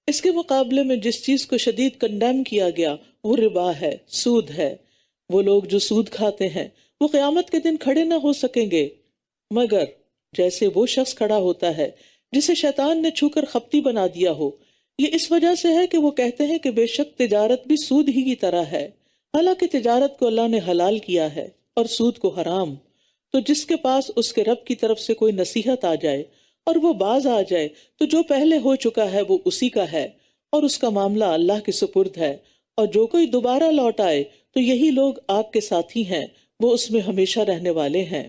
اس کے مقابلے میں جس چیز کو شدید کنڈیم کیا گیا وہ ربا ہے، سود ہے۔ وہ لوگ جو سود کھاتے ہیں وہ قیامت کے دن کھڑے نہ ہو سکیں گے مگر جیسے وہ شخص کھڑا ہوتا ہے جسے شیطان نے چھو کر خپتی بنا دیا ہو۔ یہ اس وجہ سے ہے کہ وہ کہتے ہیں کہ بے شک تجارت بھی سود ہی کی طرح ہے، حالانکہ تجارت کو اللہ نے حلال کیا ہے اور سود کو حرام۔ تو جس کے پاس اس کے رب کی طرف سے کوئی نصیحت آ جائے اور وہ باز آ جائے تو جو پہلے ہو چکا ہے وہ اسی کا ہے اور اس کا معاملہ اللہ کے سپرد ہے، اور جو کوئی دوبارہ لوٹ آئے تو یہی لوگ آپ کے ساتھی ہیں، وہ اس میں ہمیشہ رہنے والے ہیں۔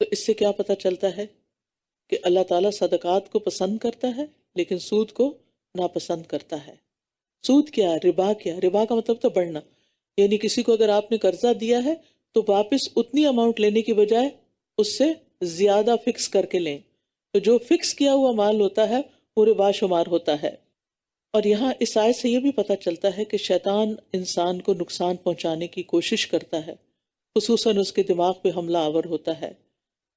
تو اس سے کیا پتہ چلتا ہے کہ اللہ تعالیٰ صدقات کو پسند کرتا ہے لیکن سود کو ناپسند کرتا ہے۔ سود کیا ہے؟ ربا کیا ہے؟ ربا کا مطلب تو بڑھنا، یعنی کسی کو اگر آپ نے قرضہ دیا ہے تو واپس اتنی اماؤنٹ لینے کی بجائے اس سے زیادہ فکس کر کے لیں، تو جو فکس کیا ہوا مال ہوتا ہے وہ ربا شمار ہوتا ہے۔ اور یہاں اس آیت سے یہ بھی پتہ چلتا ہے کہ شیطان انسان کو نقصان پہنچانے کی کوشش کرتا ہے، خصوصاً اس کے دماغ پہ حملہ آور ہوتا ہے،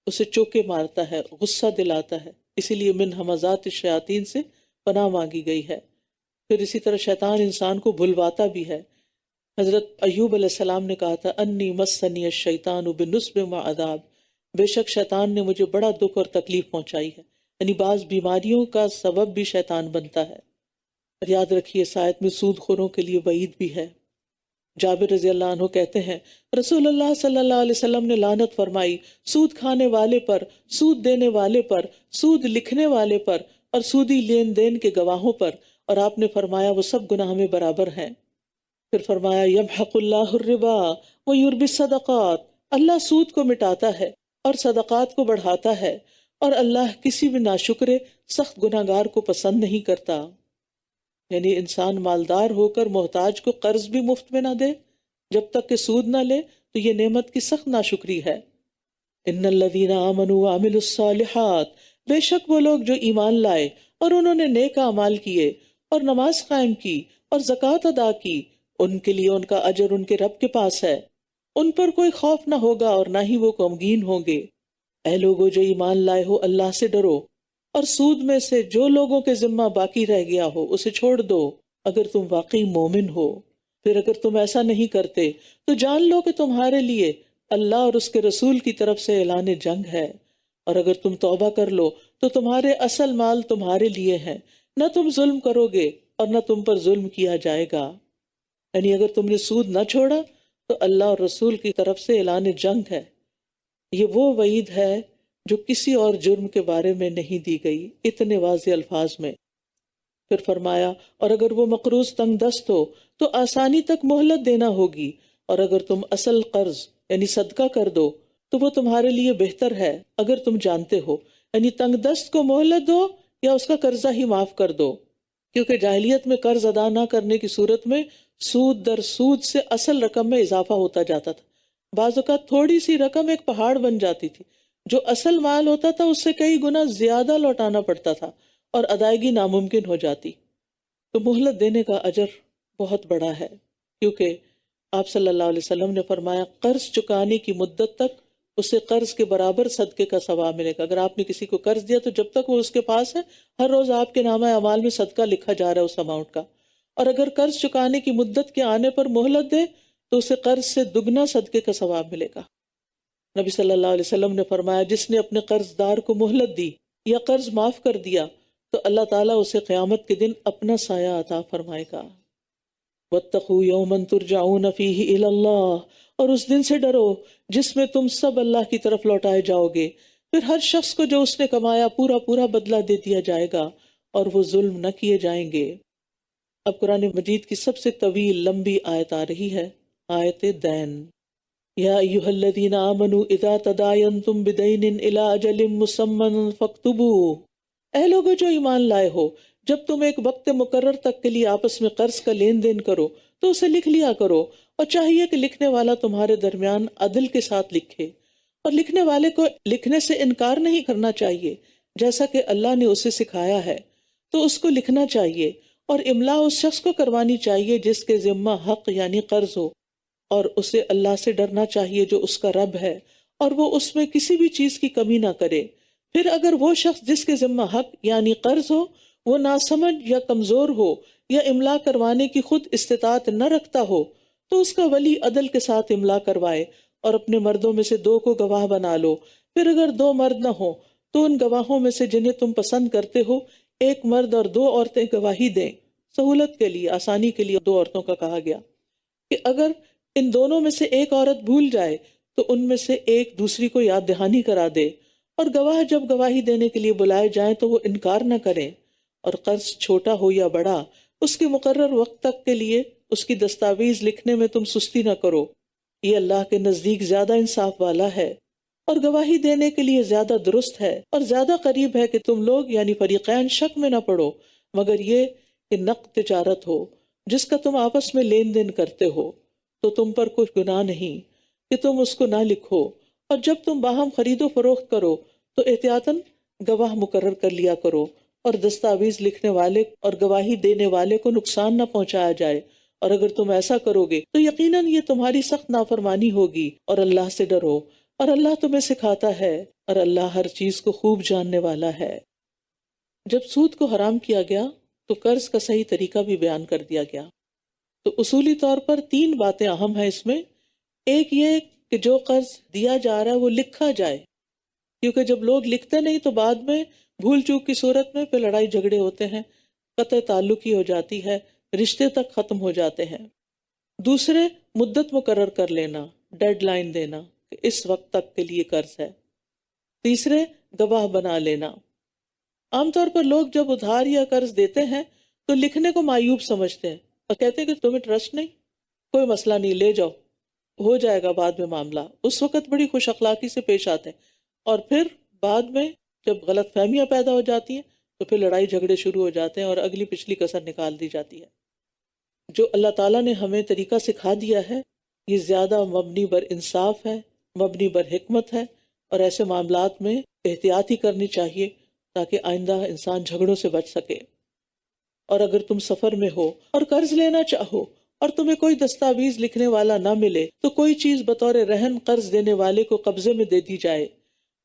اسے چوکے مارتا ہے، غصہ دلاتا ہے، اسی لیے من ہمزات الشیاطین سے پناہ مانگی گئی ہے۔ پھر اسی طرح شیطان انسان کو بھلواتا بھی ہے۔ حضرت ایوب علیہ السلام نے کہا تھا انی مسنی الشیطان بنصب وعذاب، بے شک شیطان نے مجھے بڑا دکھ اور تکلیف پہنچائی ہے، یعنی بعض بیماریوں کا سبب بھی شیطان بنتا ہے۔ اور یاد رکھیے اس آیت میں سود خوروں کے لیے وعید بھی ہے۔ جابر رضی اللہ عنہ کہتے ہیں رسول اللہ صلی اللہ علیہ وسلم نے لعنت فرمائی سود کھانے والے پر، سود دینے والے پر، سود لکھنے والے پر اور سودی لین دین کے گواہوں پر، اور آپ نے فرمایا وہ سب گناہ میں برابر ہیں۔ پھر فرمایا یمحق اللہ الربا ویربی الصدقات، اللہ سود کو مٹاتا ہے اور صدقات کو بڑھاتا ہے، اور اللہ کسی بھی ناشکرے سخت گناہگار کو پسند نہیں کرتا۔ یعنی انسان مالدار ہو کر محتاج کو قرض بھی مفت میں نہ دے، جب تک کہ سود نہ لے تو یہ نعمت کی سخت ناشکری ہے۔ ان الذین آمنوا وعملوا الصالحات، بے شک وہ لوگ جو ایمان لائے اور انہوں نے نیک اعمال کیے اور نماز قائم کی اور زکوٰۃ ادا کی، ان کے لیے ان کا اجر ان کے رب کے پاس ہے، ان پر کوئی خوف نہ ہوگا اور نہ ہی وہ غمگین ہوں گے۔ اے لوگو جو ایمان لائے ہو اللہ سے ڈرو، اور سود میں سے جو لوگوں کے ذمہ باقی رہ گیا ہو اسے چھوڑ دو اگر تم واقعی مومن ہو۔ پھر اگر تم ایسا نہیں کرتے تو جان لو کہ تمہارے لیے اللہ اور اس کے رسول کی طرف سے اعلان جنگ ہے، اور اگر تم توبہ کر لو تو تمہارے اصل مال تمہارے لیے ہیں، نہ تم ظلم کرو گے اور نہ تم پر ظلم کیا جائے گا۔ یعنی اگر تم نے سود نہ چھوڑا تو اللہ اور رسول کی طرف سے اعلان جنگ ہے۔ یہ وہ وعید ہے جو کسی اور جرم کے بارے میں نہیں دی گئی اتنے واضح الفاظ میں۔ پھر فرمایا اور اگر وہ مقروض تنگ دست ہو تو آسانی تک مہلت دینا ہوگی، اور اگر تم اصل قرض یعنی صدقہ کر دو تو وہ تمہارے لیے بہتر ہے اگر تم جانتے ہو، یعنی تنگ دست کو مہلت دو یا اس کا قرضہ ہی معاف کر دو، کیونکہ جاہلیت میں قرض ادا نہ کرنے کی صورت میں سود در سود سے اصل رقم میں اضافہ ہوتا جاتا تھا۔ بعض اوقات تھوڑی سی رقم ایک پہاڑ بن جاتی تھی، جو اصل مال ہوتا تھا اس سے کئی گنا زیادہ لوٹانا پڑتا تھا اور ادائیگی ناممکن ہو جاتی۔ تو مہلت دینے کا اجر بہت بڑا ہے، کیونکہ آپ صلی اللہ علیہ وسلم نے فرمایا قرض چکانے کی مدت تک اسے قرض کے برابر صدقے کا ثواب ملے گا۔ اگر آپ نے کسی کو قرض دیا تو جب تک وہ اس کے پاس ہے ہر روز آپ کے نامہ اعمال میں صدقہ لکھا جا رہا ہے اس اماؤنٹ کا، اور اگر قرض چکانے کی مدت کے آنے پر مہلت دے تو اسے قرض سے دگنا صدقے کا ثواب ملے گا۔ نبی صلی اللہ علیہ وسلم نے فرمایا جس نے اپنے قرض دار کو مہلت دی یا قرض معاف کر دیا تو اللہ تعالیٰ اسے قیامت کے دن اپنا سایہ عطا فرمائے گا۔ واتقوا یوما ترجعون فیہ الی اللہ، اور اس دن سے ڈرو جس میں تم سب اللہ کی طرف لوٹائے جاؤ گے، پھر ہر شخص کو جو اس نے کمایا پورا پورا بدلہ دے دیا جائے گا اور وہ ظلم نہ کیے جائیں گے۔ اب قرآن مجید کی سب سے طویل لمبی آیت آ رہی ہے، آیت دین۔ یا ایھا الذین آمنوا اذا تداینتم بدین الی اجل مسمى فاکتبوہ، اے لوگو جو ایمان لائے ہو جب تم ایک وقت مقرر تک کے لیے آپس میں قرض کا لین دین کرو تو اسے لکھ لیا کرو، اور چاہیے کہ لکھنے والا تمہارے درمیان عدل کے ساتھ لکھے، اور لکھنے والے کو لکھنے سے انکار نہیں کرنا چاہیے، جیسا کہ اللہ نے اسے سکھایا ہے تو اس کو لکھنا چاہیے، اور املا اس شخص کو کروانی چاہیے جس کے ذمہ حق یعنی قرض ہو، اور اسے اللہ سے ڈرنا چاہیے جو اس کا رب ہے، اور وہ اس میں کسی بھی چیز کی کمی نہ کرے۔ پھر اگر وہ شخص جس کے ذمہ حق یعنی قرض ہو وہ ناسمجھ یا کمزور ہو یا املا کروانے کی خود استطاعت نہ رکھتا ہو تو اس کا ولی عدل کے ساتھ املا کروائے اور اپنے مردوں میں سے 2 کو گواہ بنا لو۔ پھر اگر 2 مرد نہ ہوں تو ان گواہوں میں سے جنہیں تم پسند کرتے ہو 1 مرد اور 2 عورتیں گواہی دیں۔ سہولت کے لیے، آسانی کے لیے 2 عورتوں کا کہا گیا کہ اگر ان دونوں میں سے ایک عورت بھول جائے تو ان میں سے ایک دوسری کو یاد دہانی کرا دے، اور گواہ جب گواہی دینے کے لیے بلائے جائیں تو وہ انکار نہ کریں، اور قرض چھوٹا ہو یا بڑا اس کے مقرر وقت تک کے لیے اس کی دستاویز لکھنے میں تم سستی نہ کرو، یہ اللہ کے نزدیک زیادہ انصاف والا ہے اور گواہی دینے کے لیے زیادہ درست ہے اور زیادہ قریب ہے کہ تم لوگ یعنی فریقین شک میں نہ پڑو، مگر یہ کہ نقد تجارت ہو جس کا تم آپس میں لین دین کرتے ہو تو تم پر کوئی گناہ نہیں کہ تم اس کو نہ لکھو، اور جب تم باہم خرید و فروخت کرو تو احتیاطاً گواہ مقرر کر لیا کرو، اور دستاویز لکھنے والے اور گواہی دینے والے کو نقصان نہ پہنچایا جائے، اور اگر تم ایسا کرو گے تو یقیناً یہ تمہاری سخت نافرمانی ہوگی، اور اللہ سے ڈرو، اور اللہ تمہیں سکھاتا ہے، اور اللہ ہر چیز کو خوب جاننے والا ہے۔ جب سود کو حرام کیا گیا تو قرض کا صحیح طریقہ بھی بیان کر دیا گیا۔ تو اصولی طور پر 3 باتیں اہم ہیں اس میں۔ ایک یہ کہ جو قرض دیا جا رہا ہے وہ لکھا جائے، کیونکہ جب لوگ لکھتے نہیں تو بعد میں بھول چوک کی صورت میں پھر لڑائی جھگڑے ہوتے ہیں، قطع تعلق ہی ہو جاتی ہے، رشتے تک ختم ہو جاتے ہیں۔ دوسرے، مدت مقرر کر لینا، ڈیڈ لائن دینا کہ اس وقت تک کے لیے قرض ہے۔ تیسرے، گواہ بنا لینا۔ عام طور پر لوگ جب ادھار یا قرض دیتے ہیں تو لکھنے کو معیوب سمجھتے ہیں اور کہتے ہیں کہ تمہیں ٹرسٹ نہیں، کوئی مسئلہ نہیں، لے جاؤ، ہو جائے گا بعد میں معاملہ۔ اس وقت بڑی خوش اخلاقی سے پیش آتے ہیں، اور پھر بعد میں جب غلط فہمیاں پیدا ہو جاتی ہیں تو پھر لڑائی جھگڑے شروع ہو جاتے ہیں اور اگلی پچھلی کسر نکال دی جاتی ہے۔ جو اللہ تعالیٰ نے ہمیں طریقہ سکھا دیا ہے یہ زیادہ مبنی بر انصاف ہے، مبنی بر حکمت ہے، اور ایسے معاملات میں احتیاط ہی کرنی چاہیے تاکہ آئندہ انسان جھگڑوں سے بچ سکے۔ اور اگر تم سفر میں ہو اور قرض لینا چاہو اور تمہیں کوئی دستاویز لکھنے والا نہ ملے تو کوئی چیز بطور رہن قرض دینے والے کو قبضے میں دے دی جائے،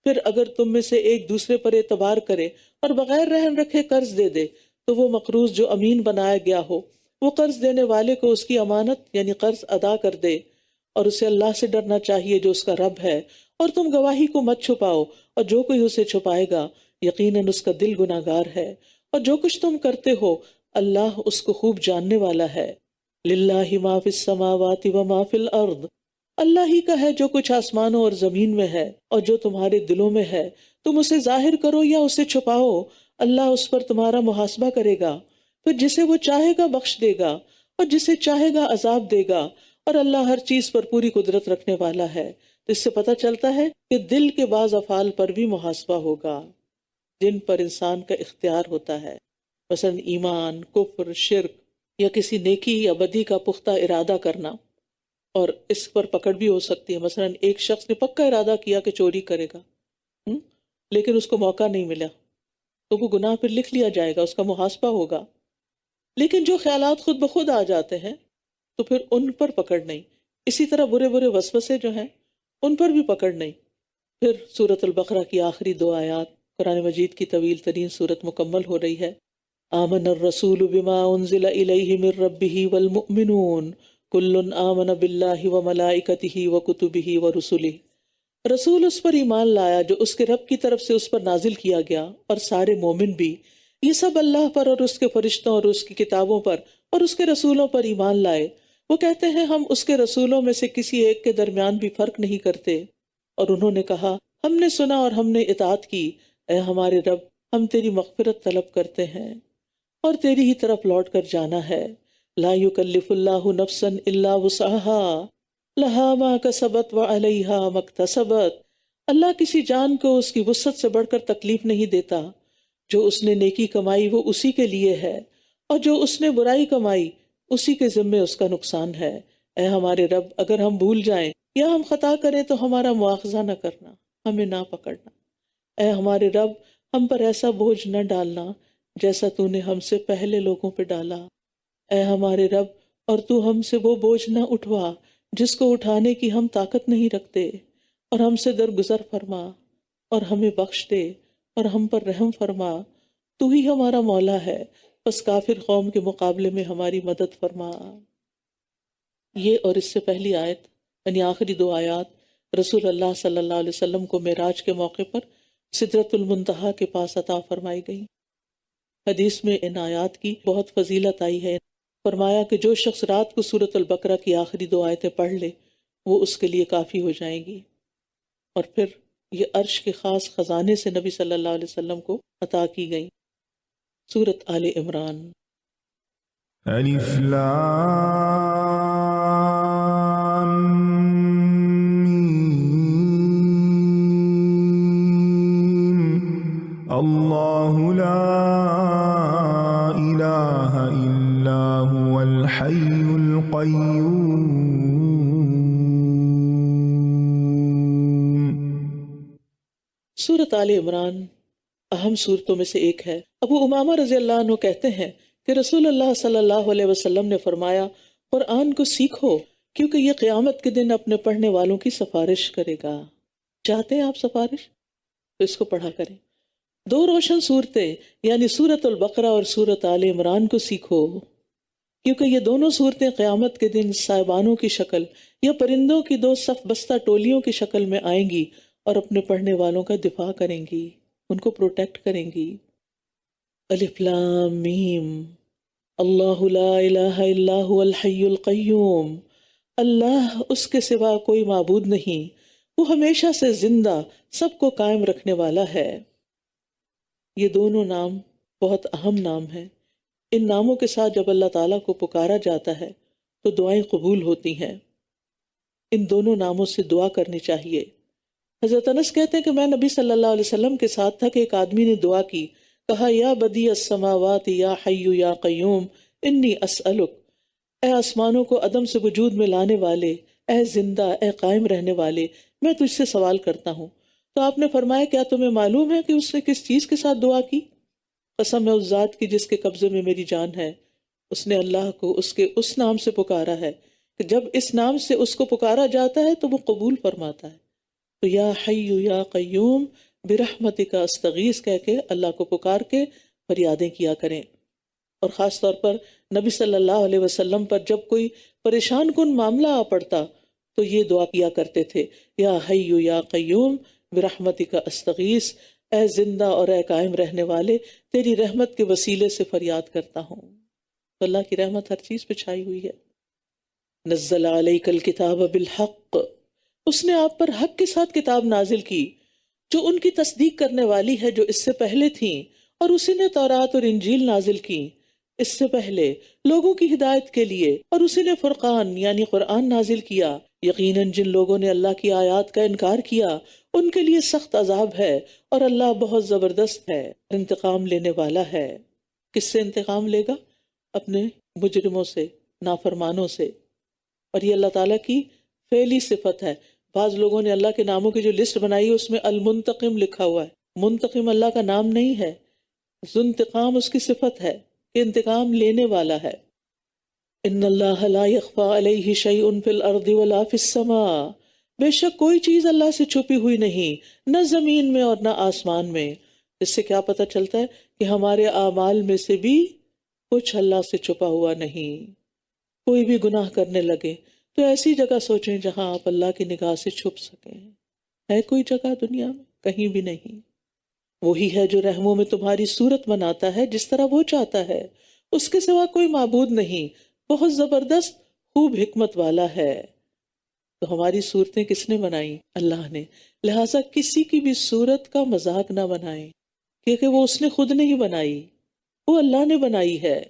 پھر اگر تم میں سے ایک دوسرے پر اعتبار کرے اور بغیر رہن رکھے قرض دے دے تو وہ مقروض جو امین بنایا گیا ہو وہ قرض دینے والے کو اس کی امانت یعنی قرض ادا کر دے، اور اسے اللہ سے ڈرنا چاہیے جو اس کا رب ہے، اور تم گواہی کو مت چھپاؤ، اور جو کوئی اسے چھپائے گا یقیناً اس کا دل گناہگار ہے، اور جو کچھ تم کرتے ہو اللہ اس کو خوب جاننے والا ہے۔ للہ ما فی السماوات و ما فی الارض، اللہ ہی کا ہے جو کچھ آسمانوں اور زمین میں ہے اور جو تمہارے دلوں میں ہے، تم اسے ظاہر کرو یا اسے چھپاؤ اللہ اس پر تمہارا محاسبہ کرے گا، پھر جسے وہ چاہے گا بخش دے گا اور جسے چاہے گا عذاب دے گا، اور اللہ ہر چیز پر پوری قدرت رکھنے والا ہے۔ تو اس سے پتہ چلتا ہے کہ دل کے بعض افعال پر بھی محاسبہ ہوگا جن پر انسان کا اختیار ہوتا ہے، مثلا ایمان، کفر، شرک یا کسی نیکی یا بدی کا پختہ ارادہ کرنا، اور اس پر پکڑ بھی ہو سکتی ہے۔ مثلا ایک شخص نے پکا ارادہ کیا کہ چوری کرے گا، لیکن اس کو موقع نہیں ملا تو وہ گناہ پھر لکھ لیا جائے گا، اس کا محاسبہ ہوگا۔ لیکن جو خیالات خود بخود آ جاتے ہیں تو پھر ان پر پکڑ نہیں۔ اسی طرح برے برے وسوسے جو ہیں ان پر بھی پکڑ نہیں۔ پھر سورۃ البقرہ کی آخری 2 آیات، قرآن مجید کی طویل ترین سورت مکمل ہو رہی ہے۔ آمن الرسول بما انزل الیہ من ربہ والمؤمنون کل آمن باللہ وملائکتہ وکتبہ ورسلہ، رسول اس پر ایمان لایا جو اس کے رب کی طرف سے اس پر نازل کیا گیا، اور سارے مومن بھی، یہ سب اللہ پر اور اس کے فرشتوں اور اس کی کتابوں پر اور اس کے رسولوں پر ایمان لائے۔ وہ کہتے ہیں ہم اس کے رسولوں میں سے کسی ایک کے درمیان بھی فرق نہیں کرتے، اور انہوں نے کہا ہم نے سنا اور ہم نے اطاعت کی، اے ہمارے رب ہم تیری مغفرت طلب کرتے ہیں اور تیری ہی طرف لوٹ کر جانا ہے۔ لا یکلف اللہ نفسا الا وسعها لها ما کسبت وعلیہا ما اکتسبت، اللہ کسی جان کو اس کی وسعت سے بڑھ کر تکلیف نہیں دیتا، جو اس نے نیکی کمائی وہ اسی کے لیے ہے، اور جو اس نے برائی کمائی اسی کے ذمے اس کا نقصان ہے۔ اے ہمارے رب اگر ہم بھول جائیں یا ہم خطا کریں تو ہمارا مواخذہ نہ کرنا، ہمیں نہ پکڑنا۔ اے ہمارے رب ہم پر ایسا بوجھ نہ ڈالنا جیسا تو نے ہم سے پہلے لوگوں پہ ڈالا۔ اے ہمارے رب اور تو ہم سے وہ بوجھ نہ اٹھوا جس کو اٹھانے کی ہم طاقت نہیں رکھتے، اور ہم سے درگزر فرما اور ہمیں بخش دے اور ہم پر رحم فرما، تو ہی ہمارا مولا ہے، بس کافر قوم کے مقابلے میں ہماری مدد فرما۔ یہ اور اس سے پہلی آیت یعنی آخری دو آیات رسول اللہ صلی اللہ علیہ وسلم کو معراج کے موقع پر سدرۃ المنتہا کے پاس عطا فرمائی گئی۔ حدیث میں ان آیات کی بہت فضیلت آئی ہے۔ فرمایا کہ جو شخص رات کو سورۃ البقرہ کی آخری دو آیتیں پڑھ لے وہ اس کے لیے کافی ہو جائیں گی، اور پھر یہ عرش کے خاص خزانے سے نبی صلی اللہ علیہ وسلم کو عطا کی گئی۔ سورۃ آل عمران۔ الف لام میم۔ اللہ لا الہ الا هو الحی القیوم۔ سورۃ آل عمران اہم صورتوں میں سے ایک ہے۔ ابو امامہ رضی اللہ عنہ کہتے ہیں کہ رسول اللہ صلی اللہ علیہ وسلم نے فرمایا، قرآن کو سیکھو کیونکہ یہ قیامت کے دن اپنے پڑھنے والوں کی سفارش کرے گا۔ چاہتے ہیں آپ سفارش؟ تو اس کو پڑھا کریں۔ دو روشن صورتیں یعنی سورۃ البقرہ اور سورۃ آل عمران کو سیکھو کیونکہ یہ دونوں صورتیں قیامت کے دن سائبانوں کی شکل یا پرندوں کی دو صف بستہ ٹولیوں کی شکل میں آئیں گی اور اپنے پڑھنے والوں کا دفاع کریں گی، ان کو پروٹیکٹ کریں گی۔ الف لام میم۔ اللہ لا الہ الا هو الحی القیوم۔ اللہ اس کے سوا کوئی معبود نہیں، وہ ہمیشہ سے زندہ سب کو قائم رکھنے والا ہے۔ یہ دونوں نام بہت اہم نام ہیں۔ ان ناموں کے ساتھ جب اللہ تعالیٰ کو پکارا جاتا ہے تو دعائیں قبول ہوتی ہیں۔ ان دونوں ناموں سے دعا کرنی چاہیے۔ حضرت انس کہتے ہیں کہ میں نبی صلی اللہ علیہ وسلم کے ساتھ تھا کہ ایک آدمی نے دعا کی، کہا یا بدیع السماوات یا حی یا قیوم انی اسألک، اے آسمانوں کو عدم سے وجود میں لانے والے، اے زندہ، اے قائم رہنے والے، میں تجھ سے سوال کرتا ہوں۔ تو آپ نے فرمایا کیا تمہیں معلوم ہے کہ اس نے کس چیز کے ساتھ دعا کی؟ قسم ہے اس ذات کی جس کے قبضے میں میری جان ہے، اس نے اللہ کو اس کے اس نام سے پکارا ہے کہ جب اس نام سے اس کو پکارا جاتا ہے تو وہ قبول فرماتا ہے۔ تو یا حی یا قیوم برحمتک استغیث کہہ کے اللہ کو پکار کے فریادیں کیا کریں۔ اور خاص طور پر نبی صلی اللہ علیہ وسلم پر جب کوئی پریشان کن معاملہ آ پڑتا تو یہ دعا کیا کرتے تھے، یا حی یا قیوم برحمتک استغیث، اے زندہ اور اے قائم رہنے والے، تیری رحمت کے وسیلے سے فریاد کرتا ہوں۔ تو اللہ کی رحمت ہر چیز پہ چھائی ہوئی ہے۔ نزل علیک الکتاب بالحق، اس نے آپ پر حق کے ساتھ کتاب نازل کی جو ان کی تصدیق کرنے والی ہے جو اس سے پہلے تھیں، اور اسی نے تورات اور انجیل نازل کی اس سے پہلے لوگوں کی ہدایت کے لیے، اور اسی نے فرقان یعنی قرآن نازل کیا۔ یقیناً جن لوگوں نے اللہ کی آیات کا انکار کیا ان کے لیے سخت عذاب ہے، اور اللہ بہت زبردست ہے، انتقام لینے والا ہے۔ کس سے انتقام لے گا؟ اپنے مجرموں سے، نافرمانوں سے۔ اور یہ اللہ تعالیٰ کی فعلی صفت ہے۔ بعض لوگوں نے اللہ کے ناموں کی جو لسٹ بنائی ہے اس میں المنتقم لکھا ہوا ہے۔ منتقم اللہ کا نام نہیں ہے، ذوانتقام اس کی صفت ہے کہ انتقام لینے والا ہے۔ ان اللہ لا یخفی علیہ شیء فی الارض ولا فی السماء، بے شک کوئی چیز اللہ سے چھپی ہوئی نہیں، نہ زمین میں اور نہ آسمان میں۔ اس سے کیا پتہ چلتا ہے کہ ہمارے اعمال میں سے بھی کچھ اللہ سے چھپا ہوا نہیں۔ کوئی بھی گناہ کرنے لگے تو ایسی جگہ سوچیں جہاں آپ اللہ کی نگاہ سے چھپ سکیں۔ ہے کوئی جگہ دنیا میں؟ کہیں بھی نہیں۔ وہی ہے جو رحموں میں تمہاری صورت بناتا ہے جس طرح وہ چاہتا ہے، اس کے سوا کوئی معبود نہیں، بہت زبردست خوب حکمت والا ہے۔ تو ہماری صورتیں کس نے بنائی؟ اللہ نے۔ لہٰذا کسی کی بھی صورت کا مذاق نہ بنائیں، کیونکہ وہ اس نے خود نہیں بنائی، وہ اللہ نے بنائی ہے۔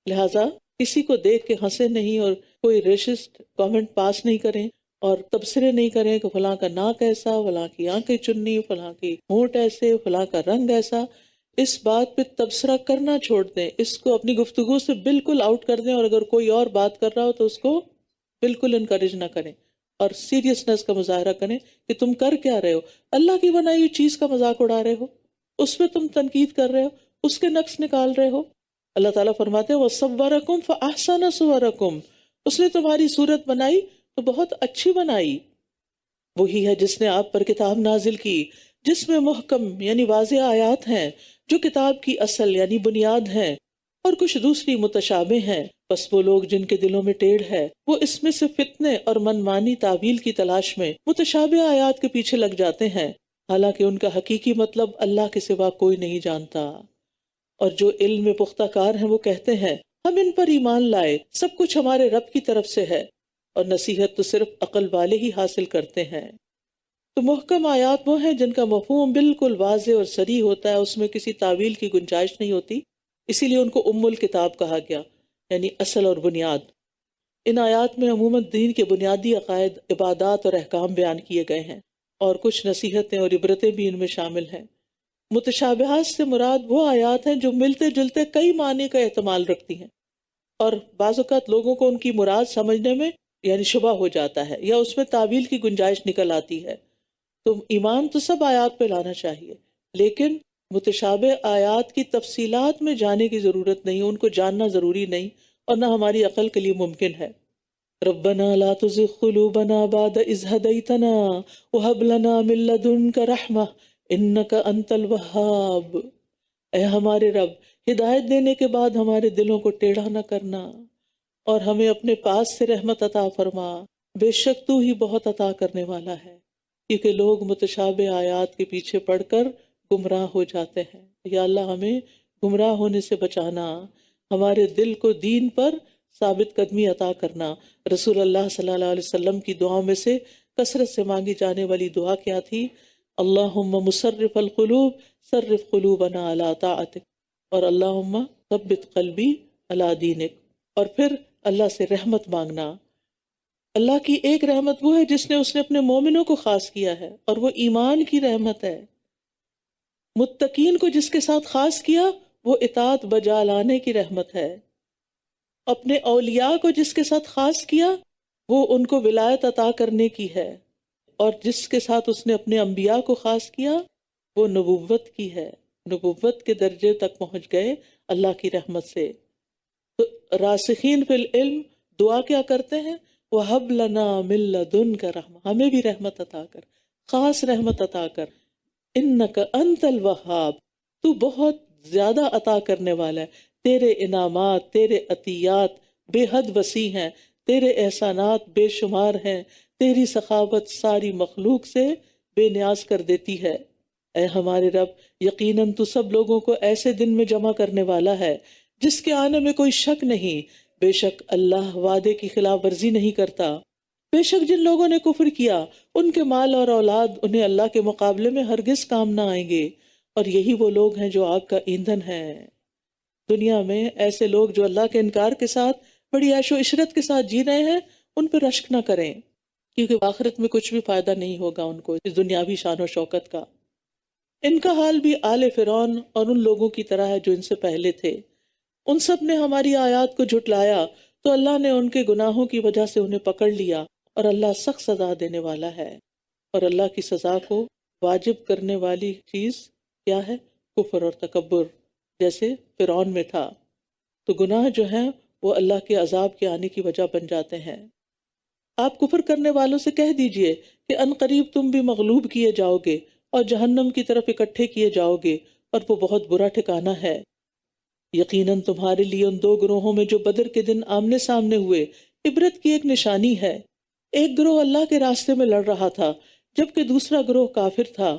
لہٰذا کسی کو دیکھ کے ہنسے نہیں، اور کوئی ریشسٹ کامنٹ پاس نہیں کریں، اور تبصرے نہیں کریں کہ فلاں کا ناک ایسا، فلاں کی آنکھیں چنی، فلاں کی ہونٹ ایسے، فلاں کا رنگ ایسا۔ اس بات پہ تبصرہ کرنا چھوڑ دیں، اس کو اپنی گفتگو سے بالکل آؤٹ کر دیں، اور اگر کوئی اور بات کر رہا ہو تو اس کو بالکل انکریج نہ کریں، اور سیریسنس کا مظاہرہ کریں کہ تم کر کیا رہے ہو؟ اللہ کی بنائی ہوئی چیز کا مذاق اڑا رہے ہو، اس پہ تم تنقید کر رہے ہو، اس کے نقص نکال رہے ہو۔ اللہ تعالیٰ فرماتے ہیں وَصَوَّرَكُمْ فَأَحْسَنَ صُوَرَكُمْ، اس نے تمہاری صورت بنائی تو بہت اچھی بنائی۔ وہی ہے جس نے آپ پر کتاب نازل کی جس میں محکم یعنی واضح آیات ہیں، جو کتاب کی اصل یعنی بنیاد ہیں، اور کچھ دوسری متشابہ ہیں۔ بس وہ لوگ جن کے دلوں میں ٹیڑھ ہے وہ اس میں سے فتنے اور منمانی تعویل کی تلاش میں متشابہ آیات کے پیچھے لگ جاتے ہیں، حالانکہ ان کا حقیقی مطلب اللہ کے سوا کوئی نہیں جانتا۔ اور جو علم میں پختہ کار ہیں وہ کہتے ہیں ہم ان پر ایمان لائے، سب کچھ ہمارے رب کی طرف سے ہے، اور نصیحت تو صرف عقل والے ہی حاصل کرتے ہیں۔ تو محکم آیات وہ ہیں جن کا مفہوم بالکل واضح اور صریح ہوتا ہے، اس میں کسی تعویل کی گنجائش نہیں ہوتی، اسی لیے ان کو ام الکتاب کہا گیا، یعنی اصل اور بنیاد۔ ان آیات میں عموماً دین کے بنیادی عقائد، عبادات اور احکام بیان کیے گئے ہیں، اور کچھ نصیحتیں اور عبرتیں بھی ان میں شامل ہیں۔ متشابہات سے مراد وہ آیات ہیں جو ملتے جلتے کئی معنی کا احتمال رکھتی ہیں، اور بعض اوقات لوگوں کو ان کی مراد سمجھنے میں یعنی شبہ ہو جاتا ہے، یا اس میں تعویل کی گنجائش نکل آتی ہے۔ تو ایمان تو سب آیات پہ لانا چاہیے، لیکن متشابہ آیات کی تفصیلات میں جانے کی ضرورت نہیں، ان کو جاننا ضروری نہیں، اور نہ ہماری عقل کے لیے ممکن ہے۔ ربنا لا تزغ قلوبنا بعد اذ ہدیتنا وہب لنا من لدنک رحمہ انک انت الوہاب۔ اے ہمارے رب، ہدایت دینے کے بعد ہمارے دلوں کو ٹیڑھا نہ کرنا، اور ہمیں اپنے پاس سے رحمت عطا فرما، بے شک تو ہی بہت عطا کرنے والا ہے۔ کیونکہ لوگ متشابہ آیات کے پیچھے پڑھ کر گمراہ ہو جاتے ہیں۔ یا اللہ ہمیں گمراہ ہونے سے بچانا، ہمارے دل کو دین پر ثابت قدمی عطا کرنا۔ رسول اللہ صلی اللہ علیہ وسلم کی دعاؤں میں سے کثرت سے مانگی جانے والی دعا کیا تھی؟ اللہم مصرف القلوب صرف قلوبنا علی طاعتک، اور اللہم ثبت قلبی علی دینک، اور پھر اللہ سے رحمت مانگنا۔ اللہ کی ایک رحمت وہ ہے جس نے اپنے مومنوں کو خاص کیا ہے، اور وہ ایمان کی رحمت ہے۔ متقین کو جس کے ساتھ خاص کیا وہ اطاعت بجا لانے کی رحمت ہے۔ اپنے اولیاء کو جس کے ساتھ خاص کیا وہ ان کو ولایت عطا کرنے کی ہے، اور جس کے ساتھ اس نے اپنے انبیاء کو خاص کیا وہ نبوت کی ہے، نبوت کے درجے تک پہنچ گئے اللہ کی رحمت سے۔ تو راسخین فی العلم دعا کیا کرتے ہیں؟ وَهَبْ لَنَا مِن لَّدُنْكَ رَحْمَةً، ہمیں بھی رحمت عطا کر، خاص رحمت عطا کر۔ اِنَّكَ أَنتَ الْوَهَّابُ، تو بہت زیادہ عطا کرنے والا ہے، تیرے انعامات، تیرے عطیات بے حد وسیع ہیں، تیرے احسانات بے شمار ہیں، تیری سخاوت ساری مخلوق سے بے نیاز کر دیتی ہے۔ اے ہمارے رب، یقیناً تو سب لوگوں کو ایسے دن میں جمع کرنے والا ہے جس کے آنے میں کوئی شک نہیں۔ بے شک اللہ وعدے کی خلاف ورزی نہیں کرتا۔ بے شک جن لوگوں نے کفر کیا ان کے مال اور اولاد انہیں اللہ کے مقابلے میں ہرگز کام نہ آئیں گے، اور یہی وہ لوگ ہیں جو آگ کا ایندھن ہیں۔ دنیا میں ایسے لوگ جو اللہ کے انکار کے ساتھ بڑی عیش و عشرت کے ساتھ جی رہے ہیں ان پہ رشک نہ کریں، کیونکہ آخرت میں کچھ بھی فائدہ نہیں ہوگا ان کو اس دنیاوی شان و شوکت کا۔ ان کا حال بھی آل فرعون اور ان لوگوں کی طرح ہے جو ان سے پہلے تھے۔ ان سب نے ہماری آیات کو جھٹلایا تو اللہ نے ان کے گناہوں کی وجہ سے انہیں پکڑ لیا، اور اللہ سخت سزا دینے والا ہے۔ اور اللہ کی سزا کو واجب کرنے والی چیز کیا ہے؟ کفر اور تکبر، جیسے فرعون میں تھا۔ تو گناہ جو ہیں وہ اللہ کے عذاب کے آنے کی وجہ بن جاتے ہیں۔ آپ کفر کرنے والوں سے کہہ دیجئے کہ ان قریب تم بھی مغلوب کیے جاؤ گے اور جہنم کی طرف اکٹھے کیے جاؤ گے، اور وہ بہت برا ٹھکانہ ہے۔ یقیناً تمہارے لیے ان دو گروہوں میں جو بدر کے دن آمنے سامنے ہوئے عبرت کی ایک نشانی ہے۔ ایک گروہ اللہ کے راستے میں لڑ رہا تھا جبکہ دوسرا گروہ کافر تھا۔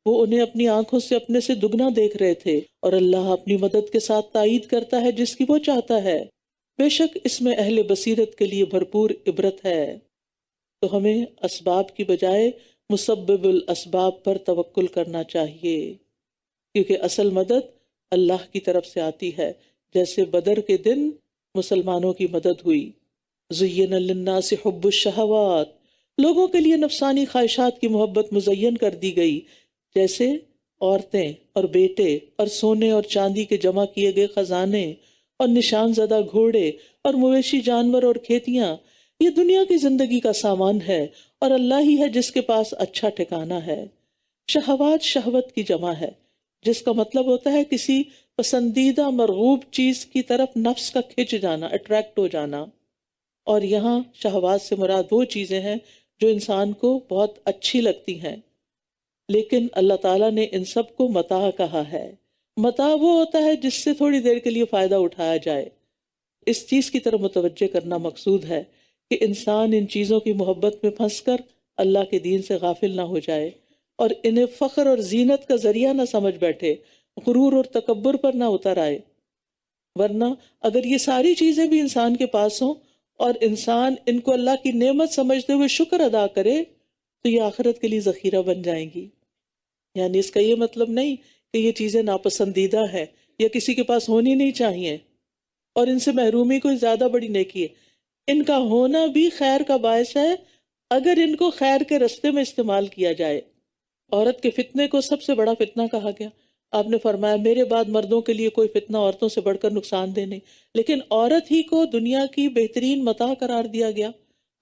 وہ انہیں اپنی آنکھوں سے اپنے سے دگنا دیکھ رہے تھے، اور اللہ اپنی مدد کے ساتھ تائید کرتا ہے جس کی وہ چاہتا ہے۔ بے شک اس میں اہل بصیرت کے لیے بھرپور عبرت ہے۔ تو ہمیں اسباب کی بجائے مسبب الاسباب پر توکل کرنا چاہیے، کیونکہ اصل مدد اللہ کی طرف سے آتی ہے، جیسے بدر کے دن مسلمانوں کی مدد ہوئی۔ زین للناس حب الشہوات، لوگوں کے لیے نفسانی خواہشات کی محبت مزین کر دی گئی، جیسے عورتیں اور بیٹے اور سونے اور چاندی کے جمع کیے گئے خزانے اور نشان زدہ گھوڑے اور مویشی جانور اور کھیتیاں۔ یہ دنیا کی زندگی کا سامان ہے، اور اللہ ہی ہے جس کے پاس اچھا ٹھکانہ ہے۔ شہوات شہوت کی جمع ہے، جس کا مطلب ہوتا ہے کسی پسندیدہ مرغوب چیز کی طرف نفس کا کھنچ جانا، اٹریکٹ ہو جانا۔ اور یہاں شہوات سے مراد وہ چیزیں ہیں جو انسان کو بہت اچھی لگتی ہیں، لیکن اللہ تعالیٰ نے ان سب کو متاع کہا ہے۔ متاع وہ ہوتا ہے جس سے تھوڑی دیر کے لیے فائدہ اٹھایا جائے۔ اس چیز کی طرف متوجہ کرنا مقصود ہے کہ انسان ان چیزوں کی محبت میں پھنس کر اللہ کے دین سے غافل نہ ہو جائے اور انہیں فخر اور زینت کا ذریعہ نہ سمجھ بیٹھے، غرور اور تکبر پر نہ اتر آئے۔ ورنہ اگر یہ ساری چیزیں بھی انسان کے پاس ہوں اور انسان ان کو اللہ کی نعمت سمجھتے ہوئے شکر ادا کرے تو یہ آخرت کے لیے ذخیرہ بن جائیں گی۔ یعنی اس کا یہ مطلب نہیں کہ یہ چیزیں ناپسندیدہ ہیں یا کسی کے پاس ہونی نہیں چاہیے اور ان سے محرومی کوئی زیادہ بڑی نیکی ہے۔ ان کا ہونا بھی خیر کا باعث ہے اگر ان کو خیر کے رستے میں استعمال کیا جائے۔ عورت کے فتنے کو سب سے بڑا فتنہ کہا گیا۔ آپ نے فرمایا میرے بعد مردوں کے لیے کوئی فتنہ عورتوں سے بڑھ کر نقصان دہ نہیں، لیکن عورت ہی کو دنیا کی بہترین متاع قرار دیا گیا۔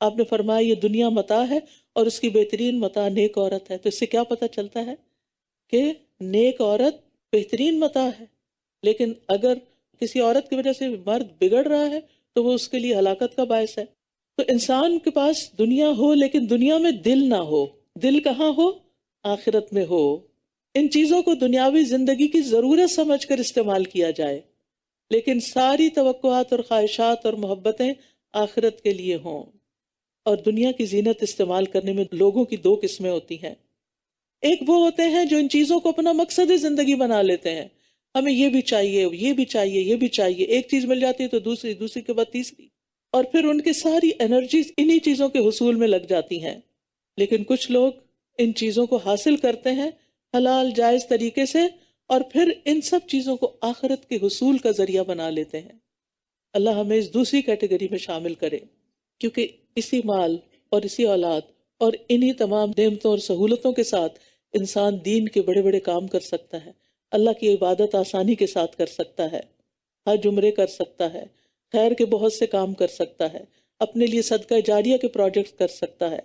آپ نے فرمایا یہ دنیا متاع ہے اور اس کی بہترین متاع نیک عورت ہے۔ تو اس سے کیا پتہ چلتا ہے کہ نیک عورت بہترین متاع ہے، لیکن اگر کسی عورت کی وجہ سے مرد بگڑ رہا ہے تو وہ اس کے لیے ہلاکت کا باعث ہے۔ تو انسان کے پاس دنیا ہو لیکن دنیا میں دل نہ ہو۔ دل کہاں ہو؟ آخرت میں ہو۔ ان چیزوں کو دنیاوی زندگی کی ضرورت سمجھ کر استعمال کیا جائے، لیکن ساری توقعات اور خواہشات اور محبتیں آخرت کے لیے ہوں۔ اور دنیا کی زینت استعمال کرنے میں لوگوں کی دو قسمیں ہوتی ہیں۔ ایک وہ ہوتے ہیں جو ان چیزوں کو اپنا مقصد زندگی بنا لیتے ہیں، ہمیں یہ بھی چاہیے، یہ بھی چاہیے، یہ بھی چاہیے، ایک چیز مل جاتی ہے تو دوسری، دوسری کے بعد تیسری، اور پھر ان کی ساری انرجیز انہی چیزوں کے حصول میں لگ جاتی ہیں۔ لیکن کچھ لوگ ان چیزوں کو حاصل کرتے ہیں حلال جائز طریقے سے اور پھر ان سب چیزوں کو آخرت کے حصول کا ذریعہ بنا لیتے ہیں۔ اللہ ہمیں اس دوسری کیٹیگری میں شامل کرے، کیونکہ اسی مال اور اسی اولاد اور انہی تمام نعمتوں اور سہولتوں کے ساتھ انسان دین کے بڑے بڑے کام کر سکتا ہے، اللہ کی عبادت آسانی کے ساتھ کر سکتا ہے، حج عمرے کر سکتا ہے، خیر کے بہت سے کام کر سکتا ہے، اپنے لیے صدقہ جاریہ کے پروجیکٹس کر سکتا ہے۔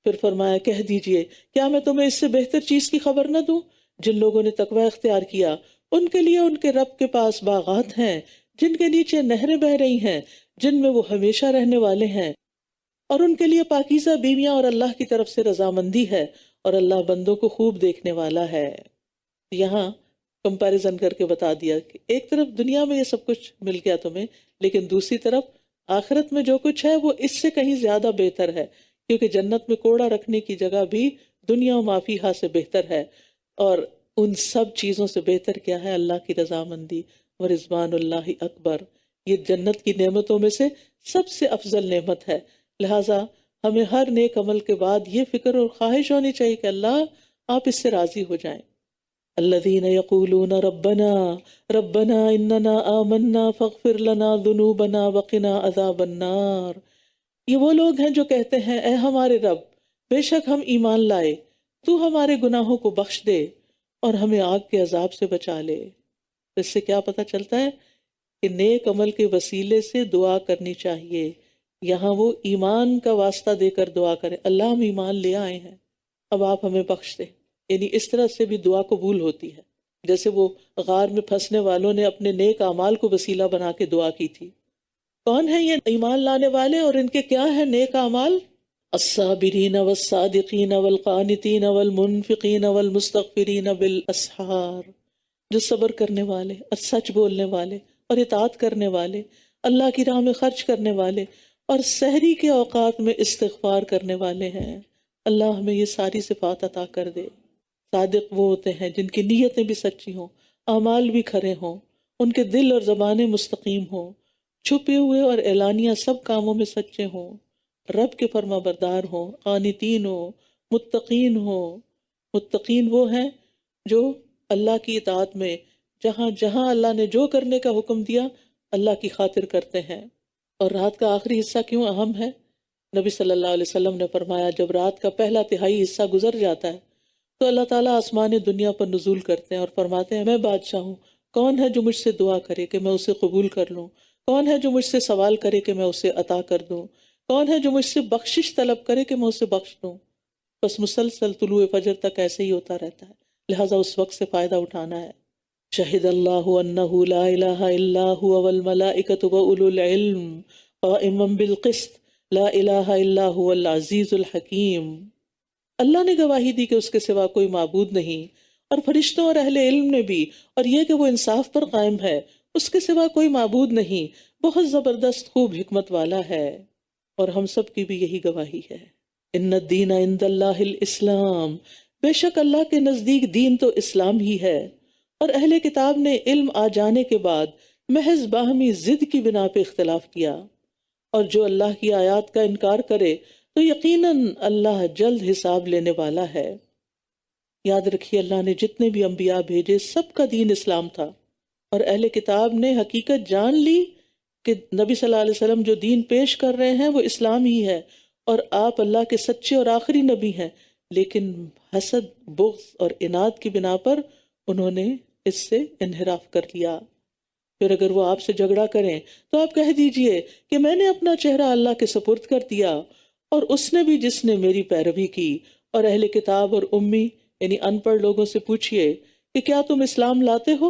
پھر فرمایا کہہ دیجئے کیا میں تمہیں اس سے بہتر چیز کی خبر نہ دوں؟ جن لوگوں نے تقوی اختیار کیا ان کے لیے ان کے رب کے پاس باغات ہیں جن کے نیچے نہریں بہ رہی ہیں، جن میں وہ ہمیشہ رہنے والے ہیں، اور ان کے لیے پاکیزہ بیویاں اور اللہ کی طرف سے رضامندی ہے، اور اللہ بندوں کو خوب دیکھنے والا ہے۔ یہاں کمپیریزن کر کے بتا دیا کہ ایک طرف دنیا میں یہ سب کچھ مل گیا تمہیں، لیکن دوسری طرف آخرت میں جو کچھ ہے وہ اس سے کہیں زیادہ بہتر ہے، کیونکہ جنت میں کوڑا رکھنے کی جگہ بھی دنیا و ما فیہا سے بہتر ہے، اور ان سب چیزوں سے بہتر کیا ہے؟ اللہ کی رضامندی، ورضوان اللہ اکبر۔ یہ جنت کی نعمتوں میں سے سب سے افضل نعمت ہے، لہٰذا ہمیں ہر نیک عمل کے بعد یہ فکر اور خواہش ہونی چاہیے کہ اللہ آپ اس سے راضی ہو جائیں۔ الذین یقولون ربنا ربنا اننا آمنا فاغفر لنا ذنوبنا وقنا عذاب النار۔ یہ وہ لوگ ہیں جو کہتے ہیں اے ہمارے رب، بے شک ہم ایمان لائے، تو ہمارے گناہوں کو بخش دے اور ہمیں آگ کے عذاب سے بچا لے۔ اس سے کیا پتہ چلتا ہے کہ نیک عمل کے وسیلے سے دعا کرنی چاہیے۔ یہاں وہ ایمان کا واسطہ دے کر دعا کرے، اللہ ہم ایمان لے آئے ہیں، اب آپ ہمیں بخش دیں۔ یعنی اس طرح سے بھی دعا قبول ہوتی ہے، جیسے وہ غار میں پھنسنے والوں نے اپنے نیک اعمال کو وسیلہ بنا کے دعا کی تھی۔ کون ہیں یہ ایمان لانے والے اور ان کے کیا ہیں نیک اعمال؟ الصابرین والصادقین والقانتین والمنفقین والمستغفرین بالاسحار، جو صبر کرنے والے، سچ بولنے والے اور اطاعت کرنے والے، اللہ کی راہ میں خرچ کرنے والے اور سحری کے اوقات میں استغفار کرنے والے ہیں۔ اللہ ہمیں یہ ساری صفات عطا کر دے۔ صادق وہ ہوتے ہیں جن کی نیتیں بھی سچی ہوں، اعمال بھی کھرے ہوں، ان کے دل اور زبانیں مستقیم ہوں، چھپے ہوئے اور اعلانیہ سب کاموں میں سچے ہوں، رب کے فرما بردار ہوں، قانتین ہوں، متقین ہوں۔ متقین وہ ہیں جو اللہ کی اطاعت میں جہاں جہاں اللہ نے جو کرنے کا حکم دیا اللہ کی خاطر کرتے ہیں۔ اور رات کا آخری حصہ کیوں اہم ہے؟ نبی صلی اللہ علیہ وسلم نے فرمایا جب رات کا پہلا تہائی حصہ گزر جاتا ہے تو اللہ تعالیٰ آسمان دنیا پر نزول کرتے ہیں اور فرماتے ہیں میں بادشاہ ہوں، کون ہے جو مجھ سے دعا کرے کہ میں اسے قبول کر لوں؟ کون ہے جو مجھ سے سوال کرے کہ میں اسے عطا کر دوں؟ کون ہے جو مجھ سے بخشش طلب کرے کہ میں اسے بخش دوں؟ بس مسلسل طلوع فجر تک ایسے ہی ہوتا رہتا ہے، لہٰذا اس وقت سے فائدہ اٹھانا ہے۔ شہد اللہ انہ لا الہ الا هو والملائکۃ واولو العلم قائما بالقسط لا الہ الا هو العزیز الحکیم۔ اللہ نے گواہی دی کہ اس کے سوا کوئی معبود نہیں، اور فرشتوں اور اہل علم نے بھی، اور یہ کہ وہ انصاف پر قائم ہے، اس کے سوا کوئی معبود نہیں، بہت زبردست خوب حکمت والا ہے۔ اور ہم سب کی بھی یہی گواہی ہے۔ ان الدین عند اللہ الاسلام، بے شک اللہ کے نزدیک دین تو اسلام ہی ہے۔ اور اہل کتاب نے علم آ جانے کے بعد محض باہمی ضد کی بنا پہ اختلاف کیا، اور جو اللہ کی آیات کا انکار کرے تو یقیناً اللہ جلد حساب لینے والا ہے۔ یاد رکھیے اللہ نے جتنے بھی انبیاء بھیجے سب کا دین اسلام تھا، اور اہل کتاب نے حقیقت جان لی کہ نبی صلی اللہ علیہ وسلم جو دین پیش کر رہے ہیں وہ اسلام ہی ہے، اور آپ اللہ کے سچے اور آخری نبی ہیں، لیکن حسد، بغض اور اناد کی بنا پر انہوں نے اس سے انحراف کر لیا۔ پھر اگر وہ آپ سے جھگڑا کریں تو آپ کہہ دیجئے کہ میں نے اپنا چہرہ اللہ کے سپرد کر دیا، اور اس نے بھی جس نے میری پیروی کی۔ اور اہل کتاب اور امی یعنی ان پڑھ لوگوں سے پوچھئے کہ کیا تم اسلام لاتے ہو؟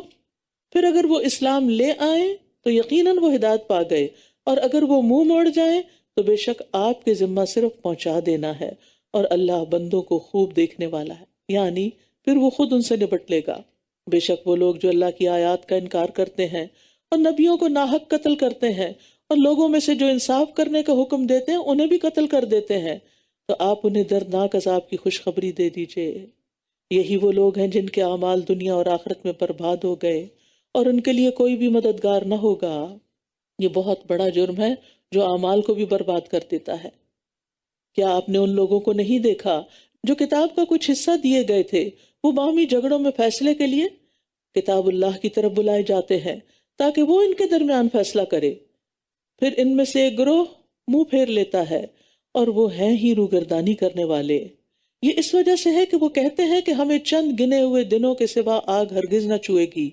پھر اگر وہ اسلام لے آئیں تو یقیناً وہ ہدایت پا گئے، اور اگر وہ منہ موڑ جائیں تو بے شک آپ کے ذمہ صرف پہنچا دینا ہے، اور اللہ بندوں کو خوب دیکھنے والا ہے، یعنی پھر وہ خود ان سے نپٹ لے گا۔ بے شک وہ لوگ جو اللہ کی آیات کا انکار کرتے ہیں اور نبیوں کو ناحق قتل کرتے ہیں، اور لوگوں میں سے جو انصاف کرنے کا حکم دیتے ہیں انہیں بھی قتل کر دیتے ہیں، تو آپ انہیں دردناک عذاب کی خوشخبری دے دیجئے۔ یہی وہ لوگ ہیں جن کے اعمال دنیا اور آخرت میں برباد ہو گئے، اور ان کے لیے کوئی بھی مددگار نہ ہوگا۔ یہ بہت بڑا جرم ہے جو اعمال کو بھی برباد کر دیتا ہے۔ کیا آپ نے ان لوگوں کو نہیں دیکھا جو کتاب کا کچھ حصہ دیے گئے تھے، وہ باہمی جھگڑوں میں فیصلے کے لیے کتاب اللہ کی طرف بلائے جاتے ہیں تاکہ وہ ان کے درمیان فیصلہ کرے؟ پھر ان میں سے ایک گروہ منہ پھیر لیتا ہے، اور وہ ہیں ہی روگردانی کرنے والے۔ یہ اس وجہ سے ہے کہ وہ کہتے ہیں کہ ہمیں چند گنے ہوئے دنوں کے سوا آگ ہرگز نہ چھوئے گی،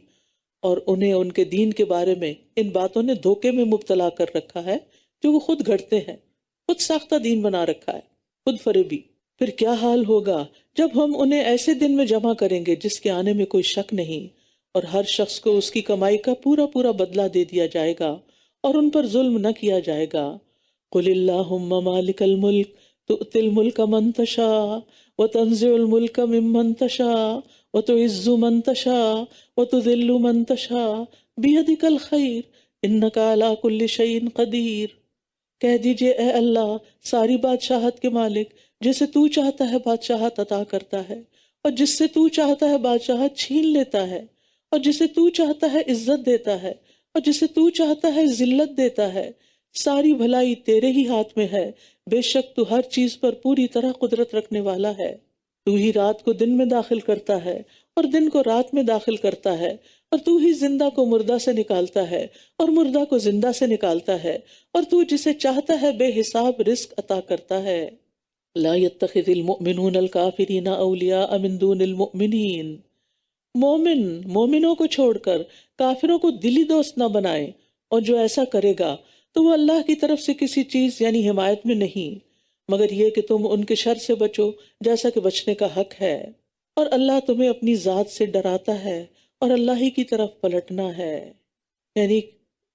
اور انہیں ان کے دین کے بارے میں ان باتوں نے دھوکے میں مبتلا کر رکھا ہے جو وہ خود گھڑتے ہیں، خود ساختہ دین بنا رکھا ہے، خود فریبی۔ پھر کیا حال ہوگا جب ہم انہیں ایسے دن میں جمع کریں گے جس کے آنے میں کوئی شک نہیں، اور ہر شخص کو اس کی کمائی کا پورا پورا بدلہ دے دیا جائے گا، اور ان پر ظلم نہ کیا جائے گا۔ قل اللہم مالک الملک تؤتی الملک من تشاء وتنزع الملک ممن تشاء وتعز من تشاء وتذل من تشاء بیدک الخیر انک علی کل شیء قدیر۔ کہہ دیجئے اے اللہ، ساری بادشاہت کے مالک، جسے تو چاہتا ہے بادشاہت عطا کرتا ہے، اور جس سے تو چاہتا ہے بادشاہت چھین لیتا ہے، اور جسے تو چاہتا ہے عزت دیتا ہے، اور جسے تو چاہتا ہے ذلت دیتا ہے۔ ساری بھلائی تیرے ہی ہاتھ میں ہے، بے شک تو ہر چیز پر پوری طرح قدرت رکھنے والا ہے۔ تو ہی رات کو دن میں داخل کرتا ہے اور دن کو رات میں داخل کرتا ہے، اور تو ہی زندہ کو مردہ سے نکالتا ہے اور مردہ کو زندہ سے نکالتا ہے، اور تو جسے چاہتا ہے بے حساب رزق عطا کرتا ہے۔ لا يتخذ المؤمنون الکافرین اولیاء من دون المؤمنین، مومنوں کو چھوڑ کر کافروں کو دلی دوست نہ بنائیں، اور جو ایسا کرے گا تو وہ اللہ کی طرف سے کسی چیز یعنی حمایت میں نہیں، مگر یہ کہ تم ان کے شر سے بچو جیسا کہ بچنے کا حق ہے، اور اللہ تمہیں اپنی ذات سے ڈراتا ہے، اور اللہ ہی کی طرف پلٹنا ہے۔ یعنی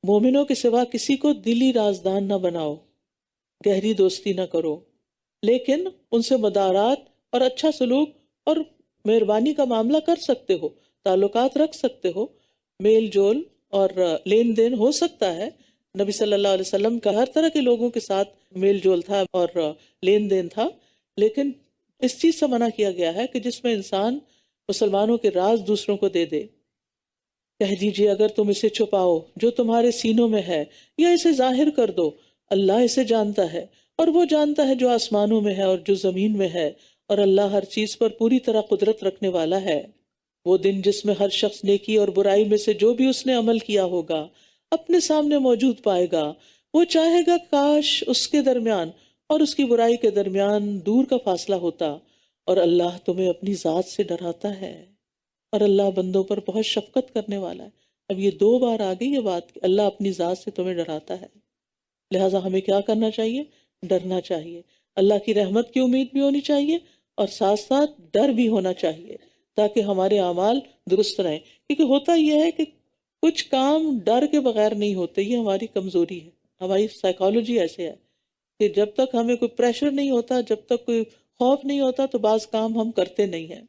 مومنوں کے سوا کسی کو دلی رازدان نہ بناؤ، گہری دوستی نہ کرو، لیکن ان سے مدارات اور اچھا سلوک اور مہربانی کا معاملہ کر سکتے ہو، تعلقات رکھ سکتے ہو، میل جول اور لین دین ہو سکتا ہے۔ نبی صلی اللہ علیہ وسلم کا ہر طرح کے لوگوں کے ساتھ میل جول تھا اور لین دین تھا، لیکن اس چیز سے منع کیا گیا ہے کہ جس میں انسان مسلمانوں کے راز دوسروں کو دے دے۔ کہہ دیجئے اگر تم اسے چھپاؤ جو تمہارے سینوں میں ہے، یا اسے ظاہر کر دو، اللہ اسے جانتا ہے، اور وہ جانتا ہے جو آسمانوں میں ہے اور جو زمین میں ہے، اور اللہ ہر چیز پر پوری طرح قدرت رکھنے والا ہے۔ وہ دن جس میں ہر شخص نیکی اور برائی میں سے جو بھی اس نے عمل کیا ہوگا اپنے سامنے موجود پائے گا، وہ چاہے گا کاش اس کے درمیان اور اس کی برائی کے درمیان دور کا فاصلہ ہوتا، اور اللہ تمہیں اپنی ذات سے ڈراتا ہے، اور اللہ بندوں پر بہت شفقت کرنے والا ہے۔ اب یہ 2 بار آ گئی یہ بات کہ اللہ اپنی ذات سے تمہیں ڈراتا ہے، لہٰذا ہمیں کیا کرنا چاہیے؟ ڈرنا چاہیے، اللہ کی رحمت کی امید بھی ہونی چاہیے، اور ساتھ ساتھ ڈر بھی ہونا چاہیے، تاکہ ہمارے اعمال درست رہیں۔ کیونکہ ہوتا یہ ہے کہ کچھ کام ڈر کے بغیر نہیں ہوتے، یہ ہماری کمزوری ہے، ہماری سائیکالوجی ایسے ہے کہ جب تک ہمیں کوئی پریشر نہیں ہوتا، جب تک کوئی خوف نہیں ہوتا تو بعض کام ہم کرتے نہیں ہیں۔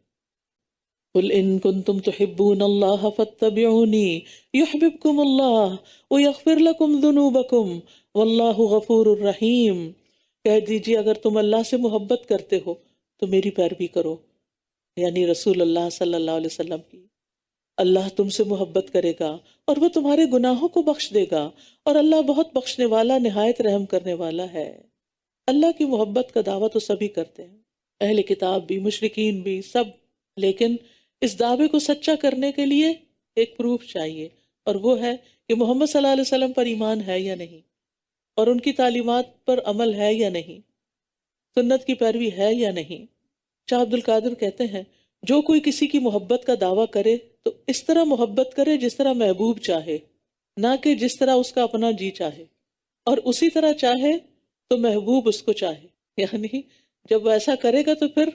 قل ان کنتم تحبون اللہ فاتبعونی یحببکم اللہ ویغفر لکم ذنوبکم واللہ غفور الرحیم۔ کہہ دیجیے اگر تم اللہ سے محبت کرتے ہو تو میری پیروی کرو، یعنی رسول اللہ صلی اللہ علیہ وسلم کی۔ اللہ تم سے محبت کرے گا اور وہ تمہارے گناہوں کو بخش دے گا، اور اللہ بہت بخشنے والا نہایت رحم کرنے والا ہے۔ اللہ کی محبت کا دعویٰ تو سبھی کرتے ہیں، اہل کتاب بھی، مشرکین بھی، سب، لیکن اس دعوے کو سچا کرنے کے لیے ایک پروف چاہیے، اور وہ ہے کہ محمد صلی اللہ علیہ وسلم پر ایمان ہے یا نہیں، اور ان کی تعلیمات پر عمل ہے یا نہیں، سنت کی پیروی ہے یا نہیں۔ شاہ عبد القادر کہتے ہیں جو کوئی کسی کی محبت کا دعویٰ کرے تو اس طرح محبت کرے جس طرح محبوب چاہے، نہ کہ جس طرح اس کا اپنا جی چاہے، اور اسی طرح چاہے تو محبوب اس کو چاہے، یعنی جب وہ ایسا کرے گا تو پھر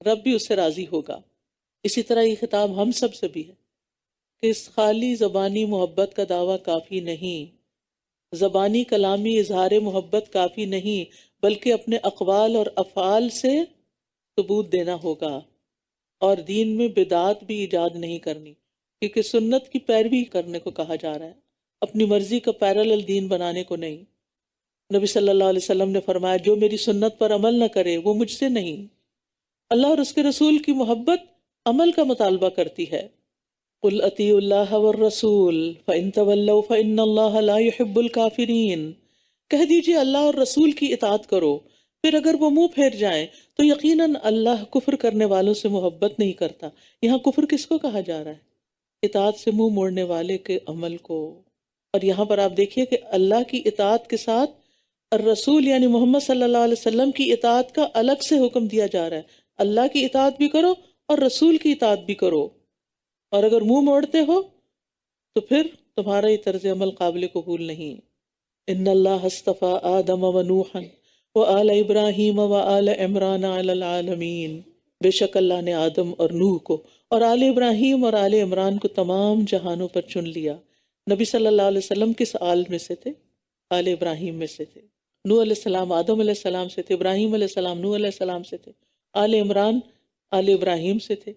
رب بھی اس سے راضی ہوگا۔ اسی طرح یہ خطاب ہم سب سے بھی ہے کہ اس خالی زبانی محبت کا دعویٰ کافی نہیں، زبانی کلامی اظہار محبت کافی نہیں، بلکہ اپنے اقوال اور افعال سے ثبوت دینا ہوگا، اور دین میں بدعات بھی ایجاد نہیں کرنی، کیونکہ سنت کی پیروی کرنے کو کہا جا رہا ہے، اپنی مرضی کا پیرالل دین بنانے کو نہیں۔ نبی صلی اللہ علیہ وسلم نے فرمایا جو میری سنت پر عمل نہ کرے وہ مجھ سے نہیں۔ اللہ اور اس کے رسول کی محبت عمل کا مطالبہ کرتی ہے۔ قل اطیعوا اللہ والرسول فإن تولوا فإن اللہ لا يحب الکافرین۔ کہہ دیجئے اللہ اور رسول کی اطاعت کرو، پھر اگر وہ منہ پھیر جائیں تو یقیناً اللہ کفر کرنے والوں سے محبت نہیں کرتا۔ یہاں کفر کس کو کہا جا رہا ہے؟ اطاعت سے منہ موڑنے والے کے عمل کو۔ اور یہاں پر آپ دیکھیے کہ اللہ کی اطاعت کے ساتھ الرسول یعنی محمد صلی اللہ علیہ وسلم کی اطاعت کا الگ سے حکم دیا جا رہا ہے۔ اللہ کی اطاعت بھی کرو اور رسول کی اطاعت بھی کرو، اور اگر منہ موڑتے ہو تو پھر تمہارا یہ طرز عمل قابل قبول نہیں۔ ان اللہ اصطفى آدم ونوحا وآل ابراہیم وآل عمران علی العالمین۔ بے شک اللہ نے آدم اور نوح کو اور آل ابراہیم اور آل عمران کو تمام جہانوں پر چن لیا۔ نبی صلی اللہ علیہ وسلم کس آل میں سے تھے؟ آل ابراہیم میں سے تھے۔ نوح علیہ السلام آدم علیہ السلام سے تھے، ابراہیم علیہ السلام نوح علیہ السلام سے تھے، آل عمران آل ابراہیم سے تھے۔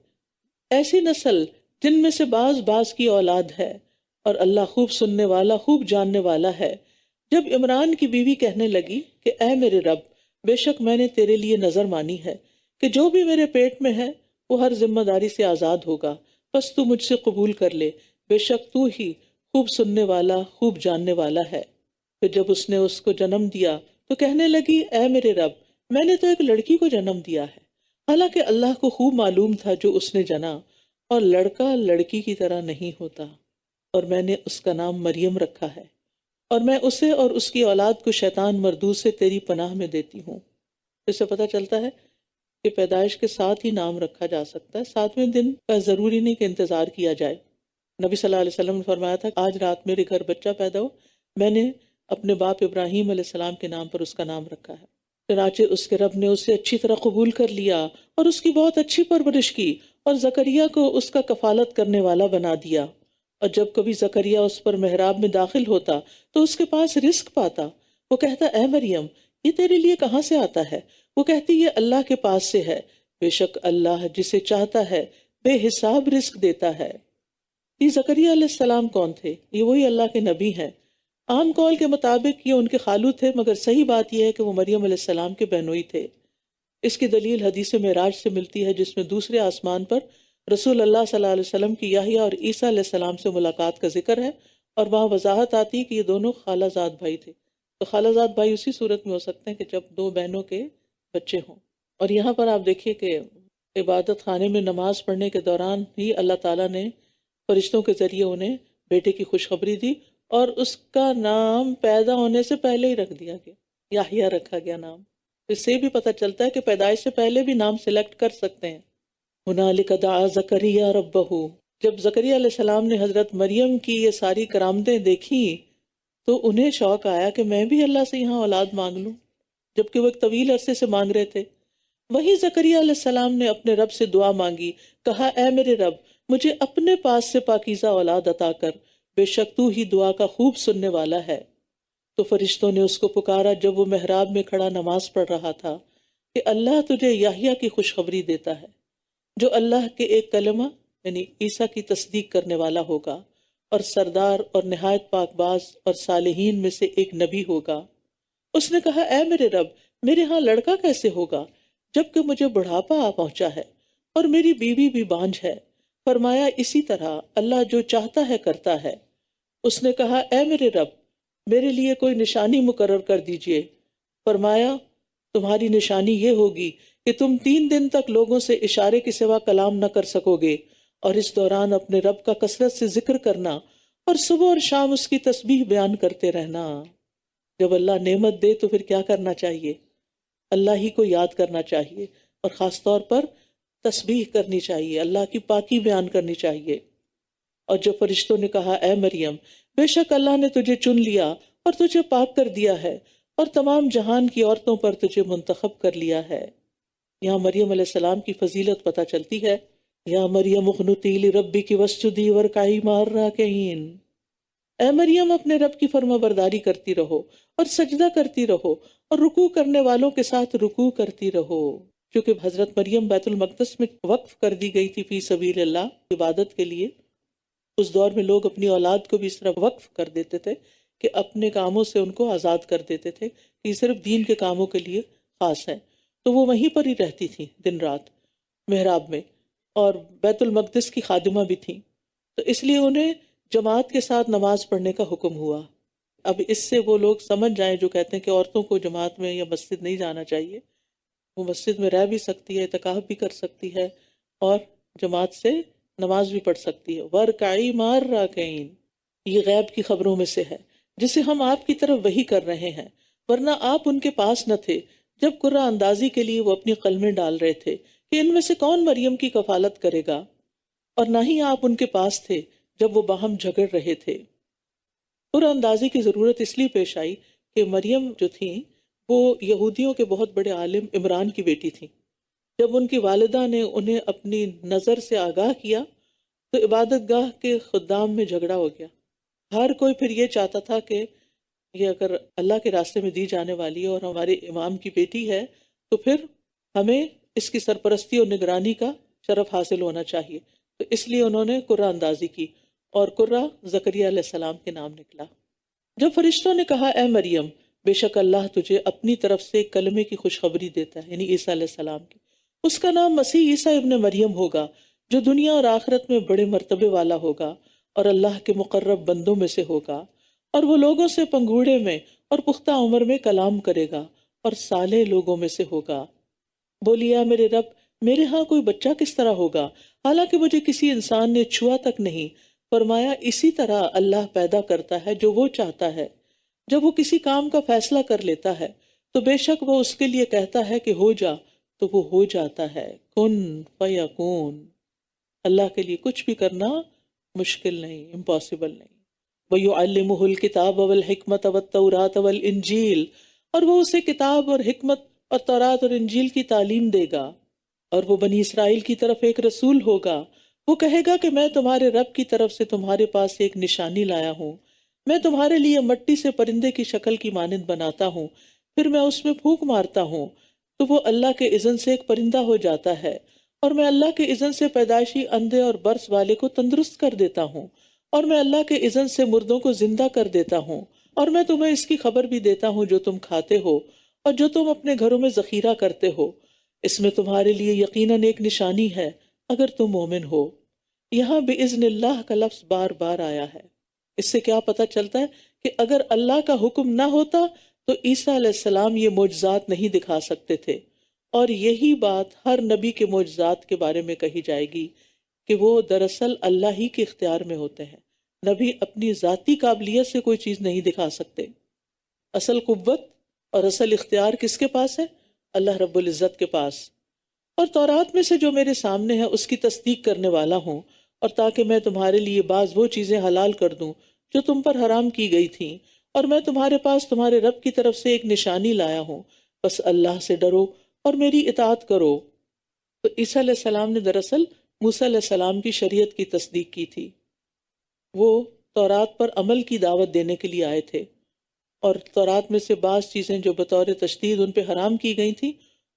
ایسی نسل جن میں سے بعض کی اولاد ہے، اور اللہ خوب سننے والا خوب جاننے والا ہے۔ جب عمران کی بیوی کہنے لگی کہ اے میرے رب، بے شک میں نے تیرے لیے نظر مانی ہے کہ جو بھی میرے پیٹ میں ہے وہ ہر ذمہ داری سے آزاد ہوگا، بس تو مجھ سے قبول کر لے، بے شک تو ہی خوب سننے والا خوب جاننے والا ہے۔ پھر جب اس نے اس کو جنم دیا تو کہنے لگی اے میرے رب، میں نے تو ایک لڑکی کو جنم دیا ہے، حالانکہ اللہ کو خوب معلوم تھا جو اس نے جنا، اور لڑکا لڑکی کی طرح نہیں ہوتا، اور میں نے اس کا نام مریم رکھا ہے، اور میں اسے اور اس کی اولاد کو شیطان مردود سے تیری پناہ میں دیتی ہوں۔ اس سے پتہ چلتا ہے کہ پیدائش کے ساتھ ہی نام رکھا جا سکتا ہے، 7ویں دن کا ضروری نہیں کہ انتظار کیا جائے۔ نبی صلی اللہ علیہ وسلم نے فرمایا تھا آج رات میرے گھر بچہ پیدا ہو، میں نے اپنے باپ ابراہیم علیہ السلام کے نام پر اس کا نام رکھا ہے۔ چنانچہ اس کے رب نے اسے اچھی طرح قبول کر لیا اور اس کی بہت اچھی پرورش کی، اور زکریا کو اس کا کفالت کرنے والا بنا دیا۔ اور جب کبھی زکریا اس پر محراب میں داخل ہوتا تو اس کے پاس رزق پاتا۔ وہ کہتا اے مریم، یہ تیرے لیے کہاں سے آتا ہے؟ وہ کہتی یہ اللہ کے پاس سے ہے، بے شک اللہ جسے چاہتا ہے بے حساب رزق دیتا ہے۔ یہ زکریا علیہ السلام کون تھے؟ یہ وہی اللہ کے نبی ہیں۔ عام قول کے مطابق یہ ان کے خالو تھے، مگر صحیح بات یہ ہے کہ وہ مریم علیہ السلام کے بہنوئی تھے۔ اس کی دلیل حدیث معراج سے ملتی ہے، جس میں دوسرے آسمان پر رسول اللہ صلی اللہ علیہ وسلم کی یحییٰ اور عیسیٰ علیہ السلام سے ملاقات کا ذکر ہے، اور وہاں وضاحت آتی ہے کہ یہ دونوں خالہ زاد بھائی تھے۔ تو خالہ زاد بھائی اسی صورت میں ہو سکتے ہیں کہ جب دو بہنوں کے بچے ہوں۔ اور یہاں پر آپ دیکھیے کہ عبادت خانے میں نماز پڑھنے کے دوران ہی اللہ تعالیٰ نے فرشتوں کے ذریعے انہیں بیٹے کی خوشخبری دی، اور اس کا نام پیدا ہونے سے پہلے ہی رکھ دیا گیا، یحییٰ رکھا گیا نام۔ اس سے بھی پتہ چلتا ہے کہ پیدائش سے پہلے بھی نام سلیکٹ کر سکتے ہیں۔ ہنالک دعا زکریا ربہ، جب زکریا علیہ السلام نے حضرت مریم کی یہ ساری کرامتیں دیکھی تو انہیں شوق آیا کہ میں بھی اللہ سے یہاں اولاد مانگ لوں، جبکہ وہ ایک طویل عرصے سے مانگ رہے تھے۔ وہی زکریا علیہ السلام نے اپنے رب سے دعا مانگی، کہا اے میرے رب، مجھے اپنے پاس سے پاکیزہ اولاد عطا کر، بے شک تو ہی دعا کا خوب سننے والا ہے۔ تو فرشتوں نے اس کو پکارا جب وہ محراب میں کھڑا نماز پڑھ رہا تھا کہ اللہ تجھے یحییٰ کی خوشخبری دیتا ہے، جو اللہ کے ایک کلمہ یعنی عیسیٰ کی تصدیق کرنے والا ہوگا، اور سردار اور نہایت پاک باز اور صالحین میں سے ایک نبی ہوگا۔ اس نے کہا اے میرے رب، میرے ہاں لڑکا کیسے ہوگا جبکہ مجھے بڑھاپا آ پہنچا ہے اور میری بیوی بھی بانجھ ہے؟ فرمایا اسی طرح اللہ جو چاہتا ہے کرتا ہے۔ اس نے کہا اے میرے رب، میرے لیے کوئی نشانی مقرر کر دیجئے۔ فرمایا تمہاری نشانی یہ ہوگی کہ تم 3 دن تک لوگوں سے اشارے کے سوا کلام نہ کر سکو گے، اور اس دوران اپنے رب کا کثرت سے ذکر کرنا اور صبح اور شام اس کی تسبیح بیان کرتے رہنا۔ جب اللہ نعمت دے تو پھر کیا کرنا چاہیے؟ اللہ ہی کو یاد کرنا چاہیے، اور خاص طور پر تسبیح کرنی چاہیے، اللہ کی پاکی بیان کرنی چاہیے۔ اور جب فرشتوں نے کہا اے مریم، بے شک اللہ نے تجھے چن لیا اور تجھے پاک کر دیا ہے اور تمام جہان کی عورتوں پر تجھے منتخب کر لیا ہے۔ یہاں مریم علیہ السلام کی فضیلت پتہ چلتی ہے۔ یا مریم اقنتی لربک واسجدی وارکعی مع الراکعین، اے مریم اپنے رب کی فرما برداری کرتی رہو اور سجدہ کرتی رہو اور رکوع کرنے والوں کے ساتھ رکوع کرتی رہو۔ کیونکہ حضرت مریم بیت المقدس میں وقف کر دی گئی تھی فی سبیل اللہ، عبادت کے لیے۔ اس دور میں لوگ اپنی اولاد کو بھی اس طرح وقف کر دیتے تھے کہ اپنے کاموں سے ان کو آزاد کر دیتے تھے کہ یہ صرف دین کے کاموں کے لیے خاص ہے، تو وہ وہیں پر ہی رہتی تھی دن رات محراب میں، اور بیت المقدس کی خادمہ بھی تھیں، تو اس لیے انہیں جماعت کے ساتھ نماز پڑھنے کا حکم ہوا۔ اب اس سے وہ لوگ سمجھ جائیں جو کہتے ہیں کہ عورتوں کو جماعت میں یا مسجد نہیں جانا چاہیے، وہ مسجد میں رہ بھی سکتی ہے، اعتکاف بھی کر سکتی ہے، اور جماعت سے نماز بھی پڑھ سکتی ہے۔ وَارْکَعِی مَعَ الرَّاکِعِینَ، یہ غیب کی خبروں میں سے ہے جسے ہم آپ کی طرف وحی کر رہے ہیں، ورنہ آپ ان کے پاس نہ تھے جب قرعہ اندازی کے لیے وہ اپنی قلمیں ڈال رہے تھے کہ ان میں سے کون مریم کی کفالت کرے گا، اور نہ ہی آپ ان کے پاس تھے جب وہ باہم جھگڑ رہے تھے۔ قرعہ اندازی کی ضرورت اس لیے پیش آئی کہ مریم جو تھیں وہ یہودیوں کے بہت بڑے عالم عمران کی بیٹی تھیں۔ جب ان کی والدہ نے انہیں اپنی نظر سے آگاہ کیا تو عبادت گاہ کے خدام میں جھگڑا ہو گیا۔ ہر کوئی پھر یہ چاہتا تھا کہ یہ اگر اللہ کے راستے میں دی جانے والی ہے اور ہمارے امام کی بیٹی ہے تو پھر ہمیں اس کی سرپرستی اور نگرانی کا شرف حاصل ہونا چاہیے، تو اس لیے انہوں نے قرعہ اندازی کی، اور قرعہ زکریا علیہ السلام کے نام نکلا۔ جب فرشتوں نے کہا اے مریم، بے شک اللہ تجھے اپنی طرف سے ایک کلمے کی خوشخبری دیتا ہے، یعنی عیسیٰ علیہ السلام کی، اس کا نام مسیح عیسیٰ ابن مریم ہوگا، جو دنیا اور آخرت میں بڑے مرتبے والا ہوگا اور اللہ کے مقرب بندوں میں سے ہوگا، اور وہ لوگوں سے پنگوڑے میں اور پختہ عمر میں کلام کرے گا اور صالح لوگوں میں سے ہوگا۔ بولی اے میرے رب، میرے ہاں کوئی بچہ کس طرح ہوگا حالانکہ مجھے کسی انسان نے چھوا تک نہیں؟ فرمایا اسی طرح اللہ پیدا کرتا ہے جو وہ چاہتا ہے، جب وہ کسی کام کا فیصلہ کر لیتا ہے تو بے شک وہ اس کے لیے کہتا ہے کہ ہو جا تو وہ ہو جاتا ہے، کن فیکون۔ اللہ کے لیے کچھ بھی کرنا مشکل نہیں، امپاسبل نہیں۔ وَيُعَلِّمُهُ الْكِتَابَ وَالْحِكْمَةَ وَالتَّوْرَاةَ وَالْإِنْجِيلَ، اور وہ اسے کتاب اور حکمت اور تورات اور انجیل کی تعلیم دے گا، اور وہ بنی اسرائیل کی طرف ایک رسول ہوگا۔ وہ کہے گا کہ میں تمہارے رب کی طرف سے تمہارے پاس ایک نشانی لایا ہوں، میں تمہارے لیے مٹی سے پرندے کی شکل کی مانند بناتا ہوں، پھر میں اس میں پھونک مارتا ہوں تو وہ اللہ کے اذن سے ایک پرندہ ہو جاتا ہے، اور میں اللہ کے اذن سے پیدائشی اندھے اور برس والے کو تندرست کر دیتا ہوں، اور میں اللہ کے اذن سے مردوں کو زندہ کر دیتا ہوں، اور میں تمہیں اس کی خبر بھی دیتا ہوں جو تم کھاتے ہو اور جو تم اپنے گھروں میں ذخیرہ کرتے ہو، اس میں تمہارے لیے یقیناً ایک نشانی ہے اگر تم مومن ہو۔ یہاں بِإِذْنِ اللہ کا لفظ بار بار آیا ہے۔ اس سے کیا پتہ چلتا ہے کہ اگر اللہ کا حکم نہ ہوتا تو عیسیٰ علیہ السلام یہ معجزات نہیں دکھا سکتے تھے، اور یہی بات ہر نبی کے معجزات کے بارے میں کہی جائے گی کہ وہ دراصل اللہ ہی کے اختیار میں ہوتے ہیں۔ نبی اپنی ذاتی قابلیت سے کوئی چیز نہیں دکھا سکتے۔ اصل قوت اور اصل اختیار کس کے پاس ہے؟ اللہ رب العزت کے پاس۔ اور تورات میں سے جو میرے سامنے ہے اس کی تصدیق کرنے والا ہوں، اور تاکہ میں تمہارے لیے بعض وہ چیزیں حلال کر دوں جو تم پر حرام کی گئی تھیں، اور میں تمہارے پاس تمہارے رب کی طرف سے ایک نشانی لایا ہوں، بس اللہ سے ڈرو اور میری اطاعت کرو۔ تو عیسیٰ علیہ السلام نے دراصل موسیٰ علیہ السلام کی شریعت کی تصدیق کی تھی۔ وہ تورات پر عمل کی دعوت دینے کے لیے آئے تھے، اور تورات میں سے بعض چیزیں جو بطور تشدید ان پہ حرام کی گئی تھیں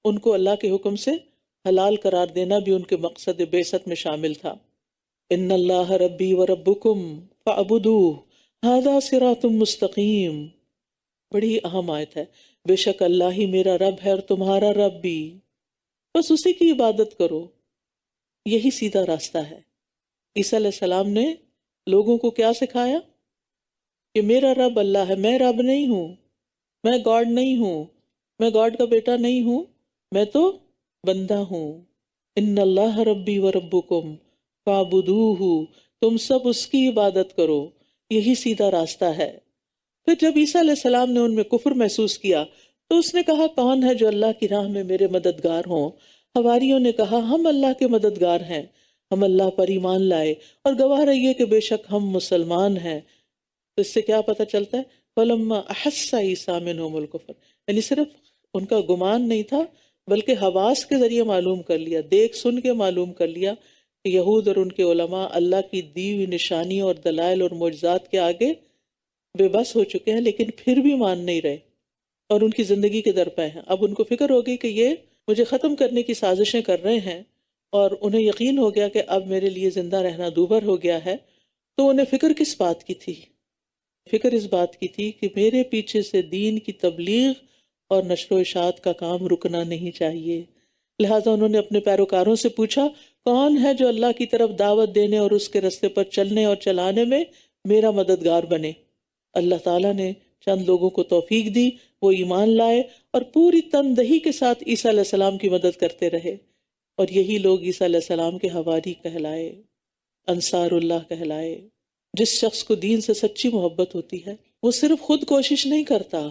ان کو اللہ کے حکم سے حلال قرار دینا بھی ان کے مقصد بعثت میں شامل تھا۔ ان اللہ ربی و ربکم فاعبدوہ ھذا صراط مستقیم. بڑی اہم آیت ہے. بے شک اللہ ہی میرا رب ہے اور تمہارا رب بھی، بس اسی کی عبادت کرو، یہی سیدھا راستہ ہے. عیسیٰ علیہ السلام نے لوگوں کو کیا سکھایا؟ کہ میرا رب اللہ ہے، میں رب نہیں ہوں، میں گاڈ نہیں ہوں، میں گاڈ کا بیٹا نہیں ہوں، میں تو بندہ ہوں. ان اللہ ربی و ربکم فاعبدوہ، تم سب اس کی عبادت کرو، یہی سیدھا راستہ ہے. پھر جب عیسیٰ علیہ السلام نے ان میں کفر محسوس کیا تو اس نے کہا کون ہے جو اللہ کی راہ میں میرے مددگار ہوں؟ حواریوں نے کہا ہم اللہ کے مددگار ہیں، ہم اللہ پر ایمان لائے اور گواہ رہیے کہ بے شک ہم مسلمان ہیں. تو اس سے کیا پتہ چلتا ہے؟ فَلَمَّا أَحَسَّ عِيسَىٰ مِنْهُمُ الْكُفْرَ، یعنی صرف ان کا گمان نہیں تھا بلکہ حواس کے ذریعے معلوم کر لیا، دیکھ سن کے معلوم کر لیا کہ یہود اور ان کے علماء اللہ کی دی ہوئی نشانیوں اور دلائل اور معجزات کے آگے بے بس ہو چکے ہیں، لیکن پھر بھی مان نہیں رہے اور ان کی زندگی کے درپے ہیں. اب ان کو فکر ہو گئی کہ یہ مجھے ختم کرنے کی سازشیں کر رہے ہیں، اور انہیں یقین ہو گیا کہ اب میرے لیے زندہ رہنا دوبھر ہو گیا ہے. تو انہیں فکر کس بات کی تھی؟ فکر اس بات کی تھی کہ میرے پیچھے سے دین کی تبلیغ اور نشر و اشاعت کا کام رکنا نہیں چاہیے. لہٰذا انہوں نے اپنے پیروکاروں سے پوچھا کون ہے جو اللہ کی طرف دعوت دینے اور اس کے رستے پر چلنے اور چلانے میں میرا مددگار بنے. اللہ تعالیٰ نے چند لوگوں کو توفیق دی، وہ ایمان لائے اور پوری تندہی کے ساتھ عیسیٰ علیہ السلام کی مدد کرتے رہے، اور یہی لوگ عیسیٰ علیہ السلام کے حواری کہلائے، انصار اللہ کہلائے. جس شخص کو دین سے سچی محبت ہوتی ہے وہ صرف خود کوشش نہیں کرتا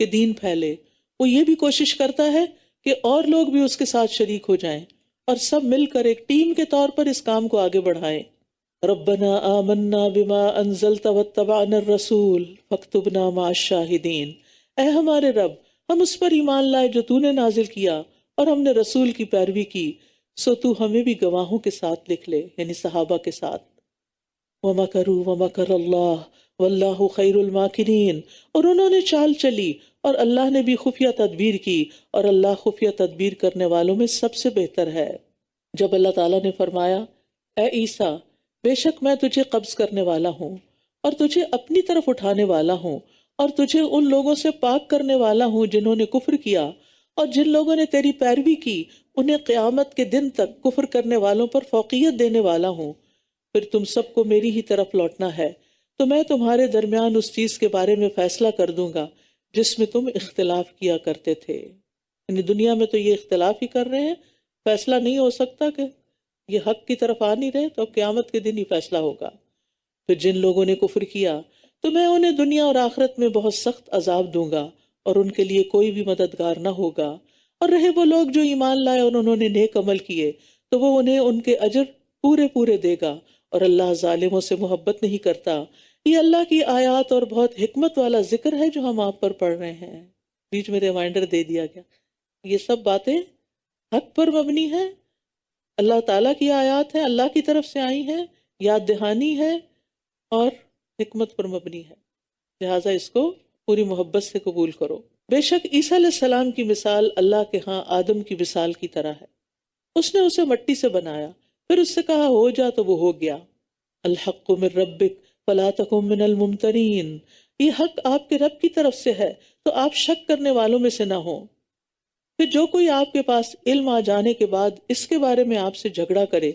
کہ دین پھیلے، وہ یہ بھی کوشش کرتا ہے کہ اور لوگ بھی اس کے ساتھ شریک ہو جائیں اور سب مل کر ایک ٹیم کے طور پر اس کام کو آگے بڑھائیں. ربنا آمنا بما انزلت واتبعنا الرسول فاکتبنا مع الشاہدین. اے ہمارے رب، ہم اس پر ایمان لائے جو تو نے نازل کیا اور ہم نے رسول کی پیروی کی، سو تو ہمیں بھی گواہوں کے ساتھ لکھ لے، یعنی صحابہ کے ساتھ. وَمَكَرُوا وَمَكَرَ اللَّهُ وَاللَّهُ خَيْرُ الْمَاكِرِينَ، اور انہوں نے چال چلی اور اللہ نے بھی خفیہ تدبیر کی، اور اللہ خفیہ تدبیر کرنے والوں میں سب سے بہتر ہے. جب اللہ تعالیٰ نے فرمایا اے عیسیٰ، بے شک میں تجھے قبض کرنے والا ہوں اور تجھے اپنی طرف اٹھانے والا ہوں اور تجھے ان لوگوں سے پاک کرنے والا ہوں جنہوں نے کفر کیا، اور جن لوگوں نے تیری پیروی کی انہیں قیامت کے دن تک کفر کرنے والوں پر فوقیت دینے والا ہوں. پھر تم سب کو میری ہی طرف لوٹنا ہے، تو میں تمہارے درمیان اس چیز کے بارے میں فیصلہ کر دوں گا جس میں تم اختلاف کیا کرتے تھے. یعنی دنیا میں تو یہ اختلاف ہی کر رہے ہیں، فیصلہ نہیں ہو سکتا کہ یہ حق کی طرف آ نہیں رہے، تو اب قیامت کے دن ہی فیصلہ ہوگا. پھر جن لوگوں نے کفر کیا تو میں انہیں دنیا اور آخرت میں بہت سخت عذاب دوں گا، اور ان کے لیے کوئی بھی مددگار نہ ہوگا. اور رہے وہ لوگ جو ایمان لائے اور انہوں نے نیک عمل کیے تو وہ انہیں ان کے اجر پورے پورے دے گا، اور اللہ ظالموں سے محبت نہیں کرتا. یہ اللہ کی آیات اور بہت حکمت والا ذکر ہے جو ہم آپ پر پڑھ رہے ہیں. بیچ میں ریمائنڈر دے دیا گیا، یہ سب باتیں حق پر مبنی ہیں، اللہ تعالیٰ کی آیات ہیں، اللہ کی طرف سے آئی ہیں، یاد دہانی ہے اور حکمت پر مبنی ہے. لہٰذا اس کو پوری محبت سے قبول کرو. بے شک عیسیٰ علیہ السلام کی مثال اللہ کے ہاں آدم کی مثال کی طرح ہے. اس نے اسے مٹی سے بنایا، پھر اس سے کہا ہو جا تو وہ ہو گیا. الحق من ربک فلا تکن من الممترین، یہ حق آپ کے رب کی طرف سے ہے تو آپ شک کرنے والوں میں سے نہ ہوں. پھر جو کوئی آپ کے پاس علم آ جانے کے بعد اس کے بارے میں آپ سے جھگڑا کرے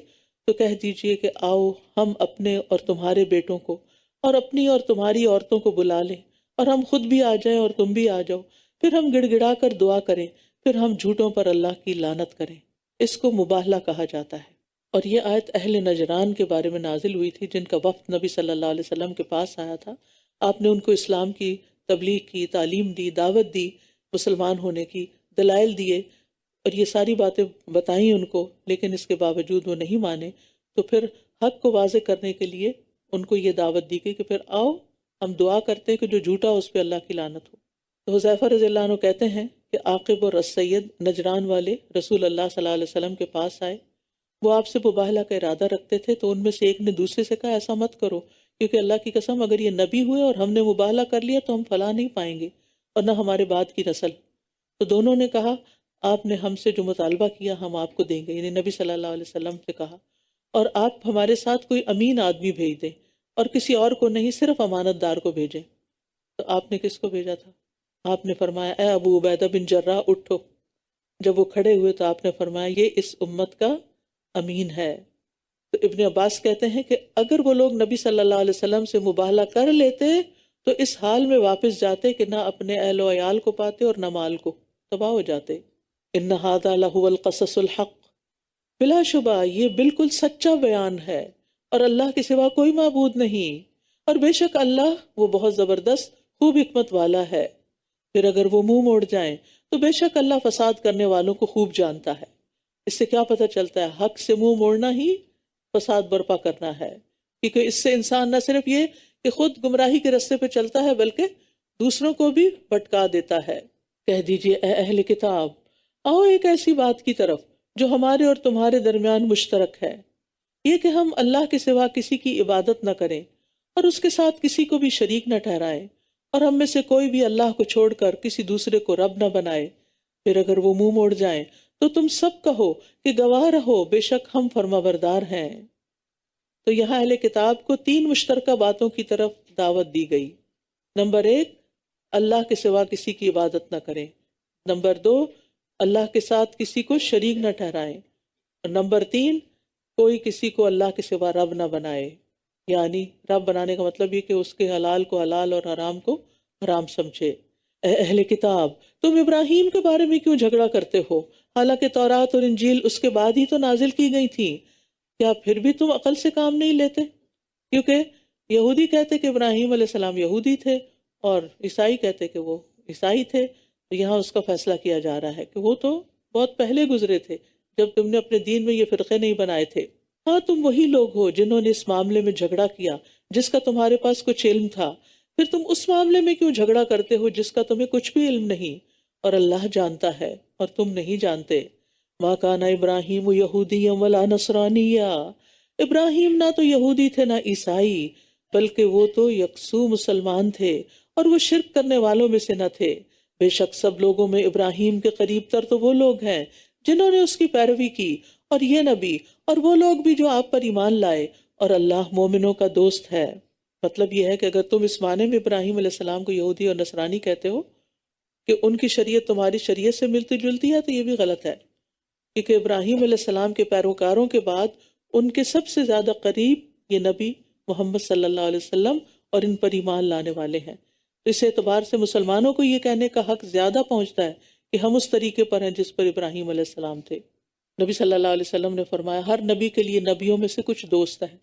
تو کہہ دیجئے کہ آؤ ہم اپنے اور تمہارے بیٹوں کو اور اپنی اور تمہاری عورتوں کو بلا لیں، اور ہم خود بھی آ جائیں اور تم بھی آ جاؤ، پھر ہم گڑ گڑا کر دعا کریں، پھر ہم جھوٹوں پر اللہ کی لعنت کریں. اس کو مباہلہ کہا جاتا ہے. اور یہ آیت اہل نجران کے بارے میں نازل ہوئی تھی جن کا وفد نبی صلی اللہ علیہ وسلم کے پاس آیا تھا. آپ نے ان کو اسلام کی تبلیغ کی، تعلیم دی، دعوت دی، مسلمان ہونے کی دلائل دیے اور یہ ساری باتیں بتائیں ان کو، لیکن اس کے باوجود وہ نہیں مانے. تو پھر حق کو واضح کرنے کے لیے ان کو یہ دعوت دی گئی کہ پھر آؤ ہم دعا کرتے ہیں کہ جو جھوٹا اس پہ اللہ کی لعنت ہو. تو حذیفہ رضی اللہ عنہ کہتے ہیں کہ عاقب اور السید نجران والے رسول اللہ صلی اللہ علیہ وسلم کے پاس آئے. وہ آپ سے مباہلہ کا ارادہ رکھتے تھے، تو ان میں سے ایک نے دوسرے سے کہا ایسا مت کرو، کیونکہ اللہ کی قسم اگر یہ نبی ہوئے اور ہم نے مباہلہ کر لیا تو ہم فلاح نہیں پائیں گے اور نہ ہمارے بعد کی نسل. تو دونوں نے کہا آپ نے ہم سے جو مطالبہ کیا ہم آپ کو دیں گے، یعنی نبی صلی اللہ علیہ وسلم سے کہا. اور آپ ہمارے ساتھ کوئی امین آدمی بھیج دیں، اور کسی اور کو نہیں، صرف امانت دار کو بھیجیں۔ تو آپ نے کس کو بھیجا تھا؟ آپ نے فرمایا اے ابو عبیدہ بن جراح اٹھو۔ جب وہ کھڑے ہوئے تو آپ نے فرمایا یہ اس امت کا امین ہے۔ تو ابن عباس کہتے ہیں کہ اگر وہ لوگ نبی صلی اللہ علیہ وسلم سے مباہلہ کر لیتے تو اس حال میں واپس جاتے کہ نہ اپنے اہل و عیال کو پاتے اور نہ مال کو، تباہ ہو جاتے۔ ان ھذا لہو القصص الحق، بلا شبہ یہ بالکل سچا بیان ہے، اور اللہ کے سوا کوئی معبود نہیں، اور بے شک اللہ وہ بہت زبردست خوب حکمت والا ہے۔ پھر اگر وہ منہ موڑ جائیں تو بے شک اللہ فساد کرنے والوں کو خوب جانتا ہے۔ اس سے کیا پتہ چلتا ہے؟ حق سے منہ موڑنا ہی فساد برپا کرنا ہے، کیونکہ اس سے انسان نہ صرف یہ کہ خود گمراہی کے راستے پہ چلتا ہے بلکہ دوسروں کو بھی بھٹکا دیتا ہے۔ کہہ دیجئے اے اہل کتاب، آؤ ایک ایسی بات کی طرف جو ہمارے اور تمہارے درمیان مشترک ہے، یہ کہ ہم اللہ کے سوا کسی کی عبادت نہ کریں اور اس کے ساتھ کسی کو بھی شریک نہ ٹھہرائیں، اور ہم میں سے کوئی بھی اللہ کو چھوڑ کر کسی دوسرے کو رب نہ بنائے۔ پھر اگر وہ منہ موڑ جائیں تو تم سب کہو کہ گواہ رہو، بے شک ہم فرمانبردار ہیں۔ تو یہاں اہل کتاب کو 3 مشترکہ باتوں کی طرف دعوت دی گئی۔ نمبر 1، اللہ کے سوا کسی کی عبادت نہ کریں۔ نمبر 2، اللہ کے ساتھ کسی کو شریک نہ ٹھہرائیں۔ اور نمبر 3، کوئی کسی کو اللہ کے سوا رب نہ بنائے۔ یعنی رب بنانے کا مطلب یہ کہ اس کے حلال کو حلال اور حرام کو حرام سمجھے۔ اے اہل کتاب، تم ابراہیم کے بارے میں کیوں جھگڑا کرتے ہو، حالانکہ تورات اور انجیل اس کے بعد ہی تو نازل کی گئی تھی؟ کیا پھر بھی تم عقل سے کام نہیں لیتے؟ کیونکہ یہودی کہتے کہ ابراہیم علیہ السلام یہودی تھے اور عیسائی کہتے کہ وہ عیسائی تھے۔ تو یہاں اس کا فیصلہ کیا جا رہا ہے کہ وہ تو بہت پہلے گزرے تھے جب تم نے اپنے دین میں یہ فرقے نہیں بنائے تھے۔ ہاں تم وہی لوگ ہو جنہوں نے اس معاملے میں جھگڑا کیا جس کا تمہارے پاس کچھ علم تھا، پھر تم اس معاملے میں کیوں جھگڑا کرتے ہو جس کا تمہیں کچھ بھی علم نہیں، اور اللہ جانتا ہے اور تم نہیں جانتے۔ ما کان ابراہیم یہودیا ولا نصرانیا، ابراہیم نہ تو یہودی تھے نہ عیسائی، بلکہ وہ تو یکسو مسلمان تھے اور وہ شرک کرنے والوں میں سے نہ تھے۔ بے شک سب لوگوں میں ابراہیم کے قریب تر تو وہ لوگ ہیں جنہوں نے اس کی پیروی کی، اور یہ نبی اور وہ لوگ بھی جو آپ پر ایمان لائے، اور اللہ مومنوں کا دوست ہے۔ مطلب یہ ہے کہ اگر تم اس معنی میں ابراہیم علیہ السلام کو یہودی اور نصرانی کہتے ہو کہ ان کی شریعت تمہاری شریعت سے ملتی جلتی ہے، تو یہ بھی غلط ہے، کیونکہ ابراہیم علیہ السلام کے پیروکاروں کے بعد ان کے سب سے زیادہ قریب یہ نبی محمد صلی اللہ علیہ وسلم اور ان پر ایمان لانے والے ہیں۔ تو اس اعتبار سے مسلمانوں کو یہ کہنے کا حق زیادہ پہنچتا ہے کہ ہم اس طریقے پر ہیں جس پر ابراہیم علیہ السلام تھے۔ نبی صلی اللہ علیہ وسلم نے فرمایا ہر نبی کے لیے نبیوں میں سے کچھ دوست ہیں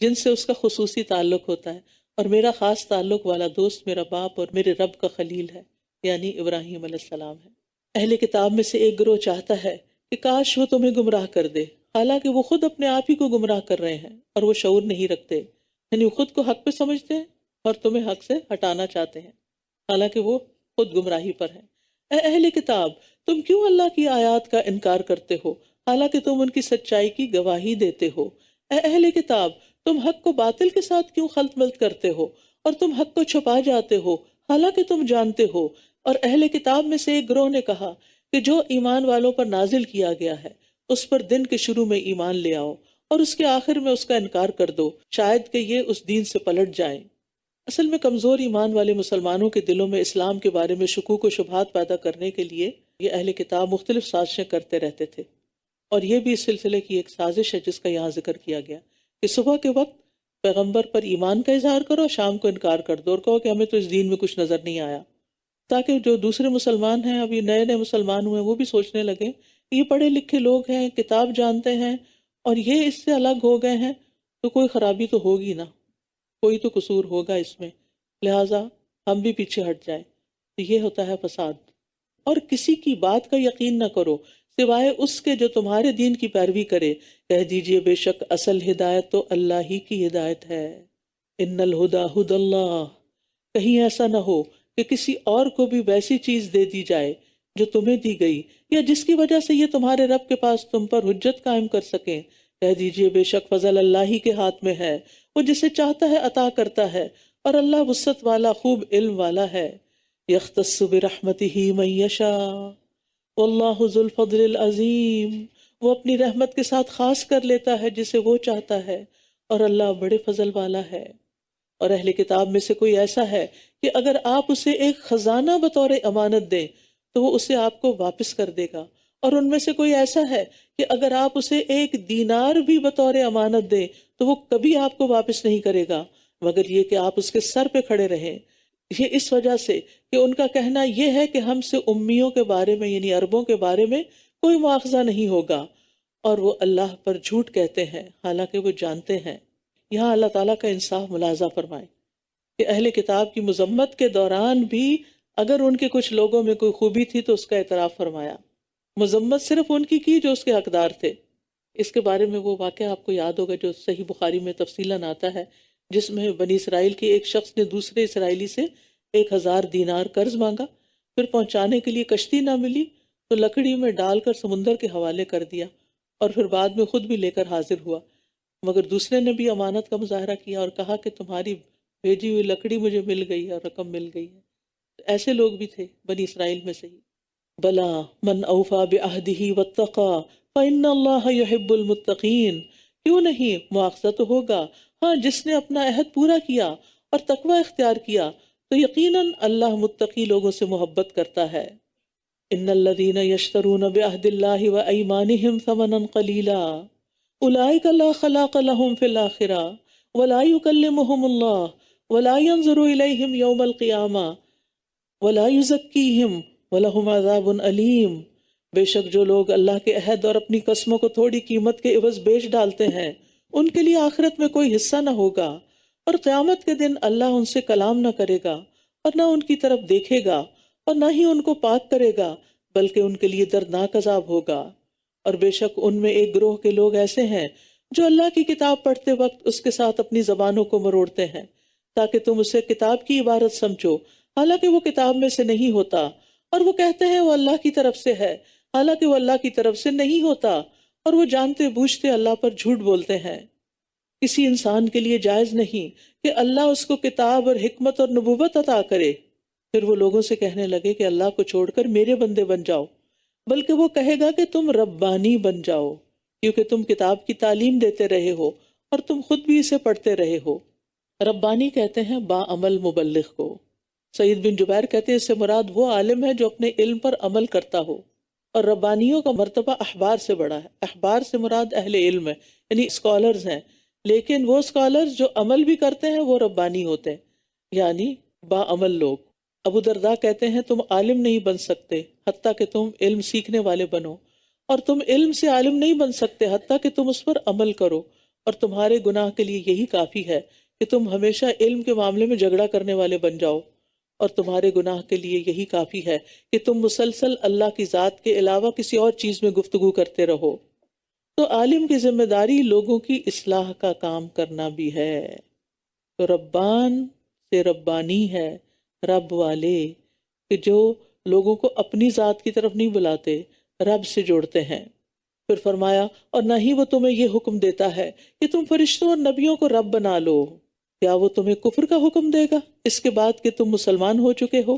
جن سے اس کا خصوصی تعلق ہوتا ہے، اور میرا خاص تعلق والا دوست میرا باپ اور میرے رب کا خلیل ہے، یعنی ابراہیم علیہ السلام ہے۔ اہل کتاب میں سے ایک گروہ چاہتا ہے کہ کاش وہ تمہیں گمراہ کر دے، حالانکہ وہ خود اپنے آپ ہی کو گمراہ کر رہے ہیں اور وہ شعور نہیں رکھتے، یعنی وہ خود کو حق پہ سمجھتے ہیں اور تمہیں حق سے ہٹانا چاہتے ہیں، حالانکہ وہ خود گمراہی پر ہیں۔ اے اہل کتاب، تم کیوں اللہ کی آیات کا انکار کرتے ہو حالانکہ تم ان کی سچائی کی گواہی دیتے ہو؟ اے اہل کتاب، تم حق کو باطل کے ساتھ کیوں خلط ملط کرتے ہو، اور تم حق کو چھپا جاتے ہو حالانکہ تم جانتے ہو۔ اور اہل کتاب میں سے ایک گروہ نے کہا کہ جو ایمان والوں پر نازل کیا گیا ہے اس پر دن کے شروع میں ایمان لے آؤ اور اس کے آخر میں اس کا انکار کر دو، شاید کہ یہ اس دین سے پلٹ جائیں۔ اصل میں کمزور ایمان والے مسلمانوں کے دلوں میں اسلام کے بارے میں شکوک و شبہات پیدا کرنے کے لیے یہ اہل کتاب مختلف سازشیں کرتے رہتے تھے، اور یہ بھی اس سلسلے کی ایک سازش ہے جس کا یہاں ذکر کیا گیا کہ صبح کے وقت پیغمبر پر ایمان کا اظہار کرو، شام کو انکار کر دو اور کہو کہ ہمیں تو اس دین میں کچھ نظر نہیں آیا، تاکہ جو دوسرے مسلمان ہیں، ابھی نئے نئے مسلمان ہوئے، وہ بھی سوچنے لگے کہ یہ پڑھے لکھے لوگ ہیں، کتاب جانتے ہیں، اور یہ اس سے الگ ہو گئے ہیں، تو کوئی خرابی تو ہوگی نا، کوئی تو قصور ہوگا اس میں، لہٰذا ہم بھی پیچھے ہٹ جائیں۔ تو یہ ہوتا ہے فساد۔ اور کسی کی بات کا یقین نہ کرو سوائے اس کے جو تمہارے دین کی پیروی کرے، کہہ دیجئے بے شک اصل ہدایت تو اللہ ہی کی ہدایت ہے۔ ان الہدی ھدی اللہ، کہیں ایسا نہ ہو کہ کسی اور کو بھی ویسی چیز دے دی جائے جو تمہیں دی گئی، یا جس کی وجہ سے یہ تمہارے رب کے پاس تم پر حجت قائم کر سکیں۔ کہہ دیجئے بے شک فضل اللہ ہی کے ہاتھ میں ہے، وہ جسے چاہتا ہے عطا کرتا ہے، اور اللہ وسعت والا خوب علم والا ہے۔ یختص برحمتہ من یشاء واللہ ذو الفضل العظیم، وہ اپنی رحمت کے ساتھ خاص کر لیتا ہے جسے وہ چاہتا ہے، اور اللہ بڑے فضل والا ہے۔ اور اہل کتاب میں سے کوئی ایسا ہے کہ اگر آپ اسے ایک خزانہ بطور امانت دیں تو وہ اسے آپ کو واپس کر دے گا، اور ان میں سے کوئی ایسا ہے کہ اگر آپ اسے ایک دینار بھی بطور امانت دیں تو وہ کبھی آپ کو واپس نہیں کرے گا مگر یہ کہ آپ اس کے سر پہ کھڑے رہیں۔ یہ اس وجہ سے کہ ان کا کہنا یہ ہے کہ ہم سے امیوں کے بارے میں یعنی عربوں کے بارے میں کوئی مواخذہ نہیں ہوگا، اور وہ اللہ پر جھوٹ کہتے ہیں حالانکہ وہ جانتے ہیں۔ یہاں اللہ تعالیٰ کا انصاف ملاحظہ فرمائیں کہ اہل کتاب کی مذمت کے دوران بھی اگر ان کے کچھ لوگوں میں کوئی خوبی تھی تو اس کا اعتراف فرمایا، مذمت صرف ان کی جو اس کے حقدار تھے۔ اس کے بارے میں وہ واقعہ آپ کو یاد ہوگا جو صحیح بخاری میں تفصیلاً آتا ہے، جس میں بنی اسرائیل کے ایک شخص نے دوسرے اسرائیلی سے 1000 دینار قرض مانگا، پھر پہنچانے کے لیے کشتی نہ ملی تو لکڑی میں ڈال کر سمندر کے حوالے کر دیا، اور پھر بعد میں خود بھی لے کر حاضر ہوا، مگر دوسرے نے بھی امانت کا مظاہرہ کیا اور کہا کہ تمہاری بھیجی ہوئی لکڑی مجھے مل گئی اور رقم مل گئی ہے۔ ایسے لوگ بھی تھے بنی اسرائیل میں سے ہی۔ بلا من اوفا بعہدہ واتقا فإن اللہ یحب المتقین، کیوں نہیں، مواخذہ تو ہوگا، ہاں جس نے اپنا عہد پورا کیا اور تقوی اختیار کیا تو یقیناً اللہ متقی لوگوں سے محبت کرتا ہے۔ ان الذین یشترون بعہد اللہ وایمانہم ثمنا قلیلا اولئک لا خلاق لهم فی الآخرہ ولا یکلمہم اللہ ولا ينظر الیہم یوم القیامہ ولا یزکیہم وَلَهُمْ عَذَابٌ علیم، بے شک جو لوگ اللہ کے عہد اور اپنی قسموں کو تھوڑی قیمت کے عوض بیچ ڈالتے ہیں ان کے لیے آخرت میں کوئی حصہ نہ ہوگا، اور قیامت کے دن اللہ ان سے کلام نہ کرے گا اور نہ ان کی طرف دیکھے گا اور نہ ہی ان کو پاک کرے گا، بلکہ ان کے لیے دردناک عذاب ہوگا۔ اور بے شک ان میں ایک گروہ کے لوگ ایسے ہیں جو اللہ کی کتاب پڑھتے وقت اس کے ساتھ اپنی زبانوں کو مروڑتے ہیں تاکہ تم اسے کتاب کی عبارت سمجھو حالانکہ وہ کتاب میں سے نہیں ہوتا، اور وہ کہتے ہیں وہ اللہ کی طرف سے ہے حالانکہ وہ اللہ کی طرف سے نہیں ہوتا، اور وہ جانتے بوجھتے اللہ پر جھوٹ بولتے ہیں۔ کسی انسان کے لیے جائز نہیں کہ اللہ اس کو کتاب اور حکمت اور نبوت عطا کرے، پھر وہ لوگوں سے کہنے لگے کہ اللہ کو چھوڑ کر میرے بندے بن جاؤ، بلکہ وہ کہے گا کہ تم ربانی بن جاؤ، کیونکہ تم کتاب کی تعلیم دیتے رہے ہو اور تم خود بھی اسے پڑھتے رہے ہو۔ ربانی کہتے ہیں با عمل مبلغ کو۔ سعید بن جبیر کہتے ہیں اس سے مراد وہ عالم ہے جو اپنے علم پر عمل کرتا ہو، اور ربانیوں کا مرتبہ احبار سے بڑا ہے۔ احبار سے مراد اہل علم ہے، یعنی اسکالرز ہیں، لیکن وہ اسکالرز جو عمل بھی کرتے ہیں وہ ربانی ہوتے ہیں، یعنی با عمل لوگ۔ ابو درداء کہتے ہیں تم عالم نہیں بن سکتے حتیٰ کہ تم علم سیکھنے والے بنو، اور تم علم سے عالم نہیں بن سکتے حتیٰ کہ تم اس پر عمل کرو، اور تمہارے گناہ کے لیے یہی کافی ہے کہ تم ہمیشہ علم کے معاملے میں جھگڑا کرنے والے بن جاؤ، اور تمہارے گناہ کے لیے یہی کافی ہے کہ تم مسلسل اللہ کی ذات کے علاوہ کسی اور چیز میں گفتگو کرتے رہو۔ تو عالم کی ذمہ داری لوگوں کی اصلاح کا کام کرنا بھی ہے۔ تو ربان سے ربانی ہے، رب والے، کہ جو لوگوں کو اپنی ذات کی طرف نہیں بلاتے، رب سے جوڑتے ہیں۔ پھر فرمایا اور نہ ہی وہ تمہیں یہ حکم دیتا ہے کہ تم فرشتوں اور نبیوں کو رب بنا لو، کیا وہ تمہیں کفر کا حکم دے گا اس کے بعد کہ تم مسلمان ہو چکے ہو؟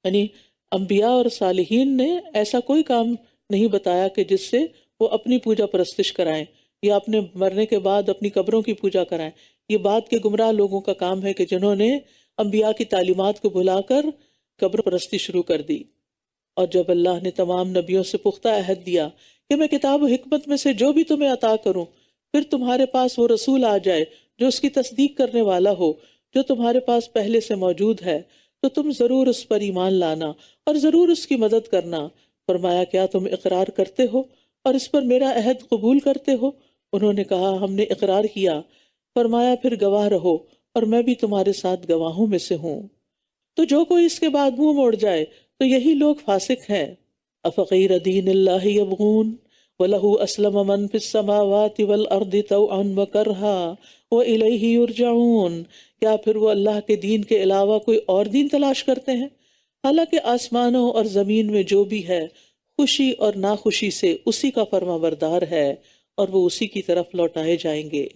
یعنی انبیاء اور صالحین نے ایسا کوئی کام نہیں بتایا کہ جس سے وہ اپنی پوجا پرستش کرائیں یا اپنے مرنے کے بعد اپنی قبروں کی پوجا کرائیں۔ یہ بات کے گمراہ لوگوں کا کام ہے کہ جنہوں نے انبیاء کی تعلیمات کو بھلا کر قبر پرستی شروع کر دی۔ اور جب اللہ نے تمام نبیوں سے پختہ عہد دیا کہ میں کتاب و حکمت میں سے جو بھی تمہیں عطا کروں، پھر تمہارے پاس وہ رسول آ جائے جو اس کی تصدیق کرنے والا ہو جو تمہارے پاس پہلے سے موجود ہے، تو تم ضرور اس پر ایمان لانا اور ضرور اس کی مدد کرنا۔ فرمایا کیا تم اقرار کرتے ہو اور اس پر میرا عہد قبول کرتے ہو؟ انہوں نے کہا ہم نے اقرار کیا۔ فرمایا پھر گواہ رہو اور میں بھی تمہارے ساتھ گواہوں میں سے ہوں۔ تو جو کوئی اس کے بعد منہ موڑ جائے تو یہی لوگ فاسق ہیں۔ افغیر دین اللہ یبغون وَلَهُ أَسْلَمَ مَنْ فِي السَّمَاوَاتِ وَالْأَرْضِ طَوْعًا وَكَرْهًا وَإِلَيْهِ يُرْجَعُونَ، کیا پھر وہ اللہ کے دین کے علاوہ کوئی اور دین تلاش کرتے ہیں؟ حالانکہ آسمانوں اور زمین میں جو بھی ہے خوشی اور ناخوشی سے اسی کا فرما بردار ہے اور وہ اسی کی طرف لوٹائے جائیں گے۔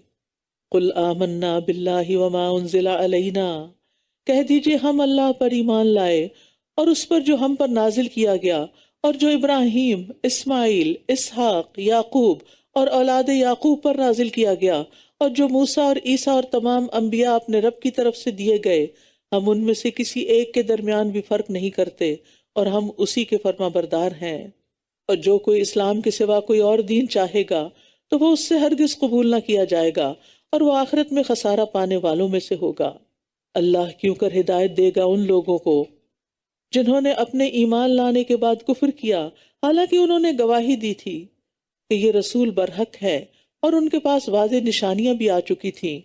قُلْ آمَنَّا بِاللَّهِ وَمَا أُنزِلَ عَلَيْنَا، کہہ دیجئے ہم اللہ پر ایمان لائے اور اس پر جو ہم پر نازل کیا گیا اور جو ابراہیم، اسماعیل، اسحاق، یعقوب اور اولاد یعقوب پر نازل کیا گیا، اور جو موسیٰ اور عیسیٰ اور تمام انبیاء اپنے رب کی طرف سے دیے گئے، ہم ان میں سے کسی ایک کے درمیان بھی فرق نہیں کرتے، اور ہم اسی کے فرما بردار ہیں۔ اور جو کوئی اسلام کے سوا کوئی اور دین چاہے گا تو وہ اس سے ہرگز قبول نہ کیا جائے گا، اور وہ آخرت میں خسارہ پانے والوں میں سے ہوگا۔ اللہ کیوں کر ہدایت دے گا ان لوگوں کو جنہوں نے اپنے ایمان لانے کے بعد کفر کیا، حالانکہ انہوں نے گواہی دی تھی کہ یہ رسول برحق ہے، اور ان کے پاس واضح نشانیاں بھی آ چکی تھیں،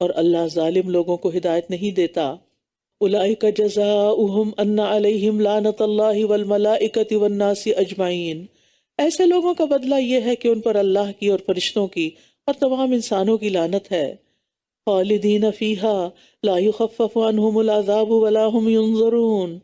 اور اللہ ظالم لوگوں کو ہدایت نہیں دیتا۔ اولئک جزاؤہم ان علیہم لعنت اللہ والملائکۃ والناس اجمعین، ایسے لوگوں کا بدلہ یہ ہے کہ ان پر اللہ کی اور فرشتوں کی اور تمام انسانوں کی لعنت ہے۔ خالدین فیہا لا یخفف عنہم العذاب ولا ہم ینظرون،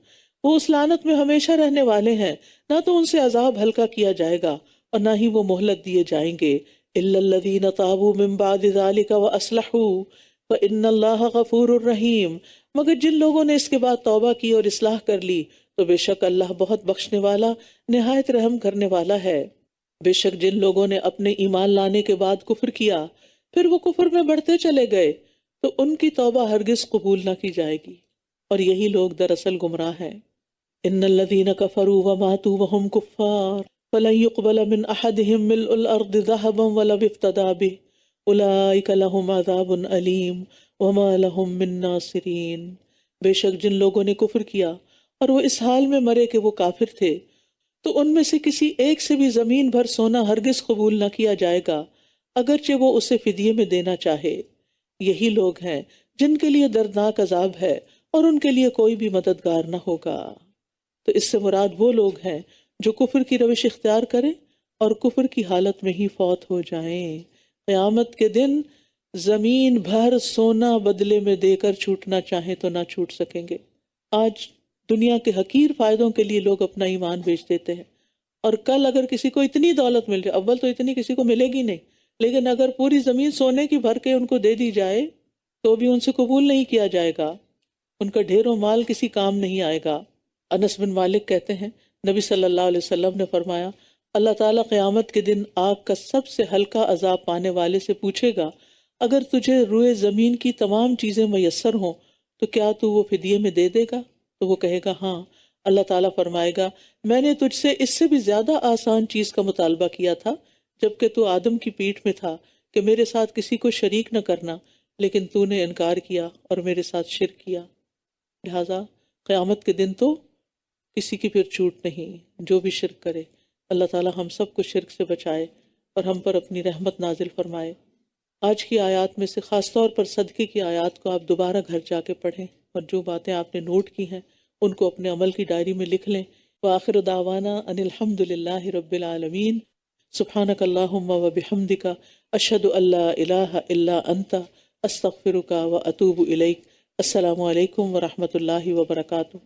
وہ اس لعنت میں ہمیشہ رہنے والے ہیں، نہ تو ان سے عذاب ہلکا کیا جائے گا اور نہ ہی وہ مہلت دیے جائیں گے۔ الا الذین تابوا من بعد ذلک واصلحوا فان اللہ غفور الرحیم، مگر جن لوگوں نے اس کے بعد توبہ کی اور اصلاح کر لی تو بے شک اللہ بہت بخشنے والا، نہایت رحم کرنے والا ہے۔ بے شک جن لوگوں نے اپنے ایمان لانے کے بعد کفر کیا پھر وہ کفر میں بڑھتے چلے گئے تو ان کی توبہ ہرگز قبول نہ کی جائے گی، اور یہی لوگ دراصل گمراہ ہیں۔ ان الذین کفروا وماتوا وهم کفار فلن يقبل من احدهم ملء الارض ذهبا ولو افتدى به اولئک لهم عذاب علیم وما لهم من ناصرین، بے شک جن لوگوں نے کفر کیا اور وہ اس حال میں مرے کہ وہ کافر تھے تو ان میں سے کسی ایک سے بھی زمین بھر سونا ہرگز قبول نہ کیا جائے گا، اگرچہ وہ اسے فدیے میں دینا چاہے۔ یہی لوگ ہیں جن کے لیے دردناک عذاب ہے اور ان کے لیے کوئی بھی مددگار نہ ہوگا۔ تو اس سے مراد وہ لوگ ہیں جو کفر کی روش اختیار کریں اور کفر کی حالت میں ہی فوت ہو جائیں۔ قیامت کے دن زمین بھر سونا بدلے میں دے کر چھوٹنا چاہیں تو نہ چھوٹ سکیں گے۔ آج دنیا کے حقیر فائدوں کے لیے لوگ اپنا ایمان بیچ دیتے ہیں، اور کل اگر کسی کو اتنی دولت مل جائے، اول تو اتنی کسی کو ملے گی نہیں، لیکن اگر پوری زمین سونے کی بھر کے ان کو دے دی جائے تو بھی ان سے قبول نہیں کیا جائے گا، ان کا ڈھیر و مال کسی کام نہیں آئے گا۔ انس بن مالک کہتے ہیں نبی صلی اللہ علیہ وسلم نے فرمایا، اللہ تعالیٰ قیامت کے دن آگ کا سب سے ہلکا عذاب پانے والے سے پوچھے گا، اگر تجھے روئے زمین کی تمام چیزیں میسر ہوں تو کیا تو وہ فدیے میں دے دے گا؟ تو وہ کہے گا ہاں۔ اللہ تعالیٰ فرمائے گا، میں نے تجھ سے اس سے بھی زیادہ آسان چیز کا مطالبہ کیا تھا جبکہ تو آدم کی پیٹھ میں تھا کہ میرے ساتھ کسی کو شریک نہ کرنا، لیکن تو نے انکار کیا اور میرے ساتھ شرک کیا۔ لہٰذا قیامت کے دن تو کسی کی پھر چھوٹ نہیں، جو بھی شرک کرے۔ اللہ تعالیٰ ہم سب کو شرک سے بچائے اور ہم پر اپنی رحمت نازل فرمائے۔ آج کی آیات میں سے خاص طور پر صدقے کی آیات کو آپ دوبارہ گھر جا کے پڑھیں، اور جو باتیں آپ نے نوٹ کی ہیں ان کو اپنے عمل کی ڈائری میں لکھ لیں۔ وآخر دعوانا ان الحمد للہ رب العالمین، سبحانک اللہم وبحمدک، اشہد ان لا الہ الا انت، استغفرک واتوب الیک۔ السلام علیکم ورحمۃ اللہ وبرکاتہ۔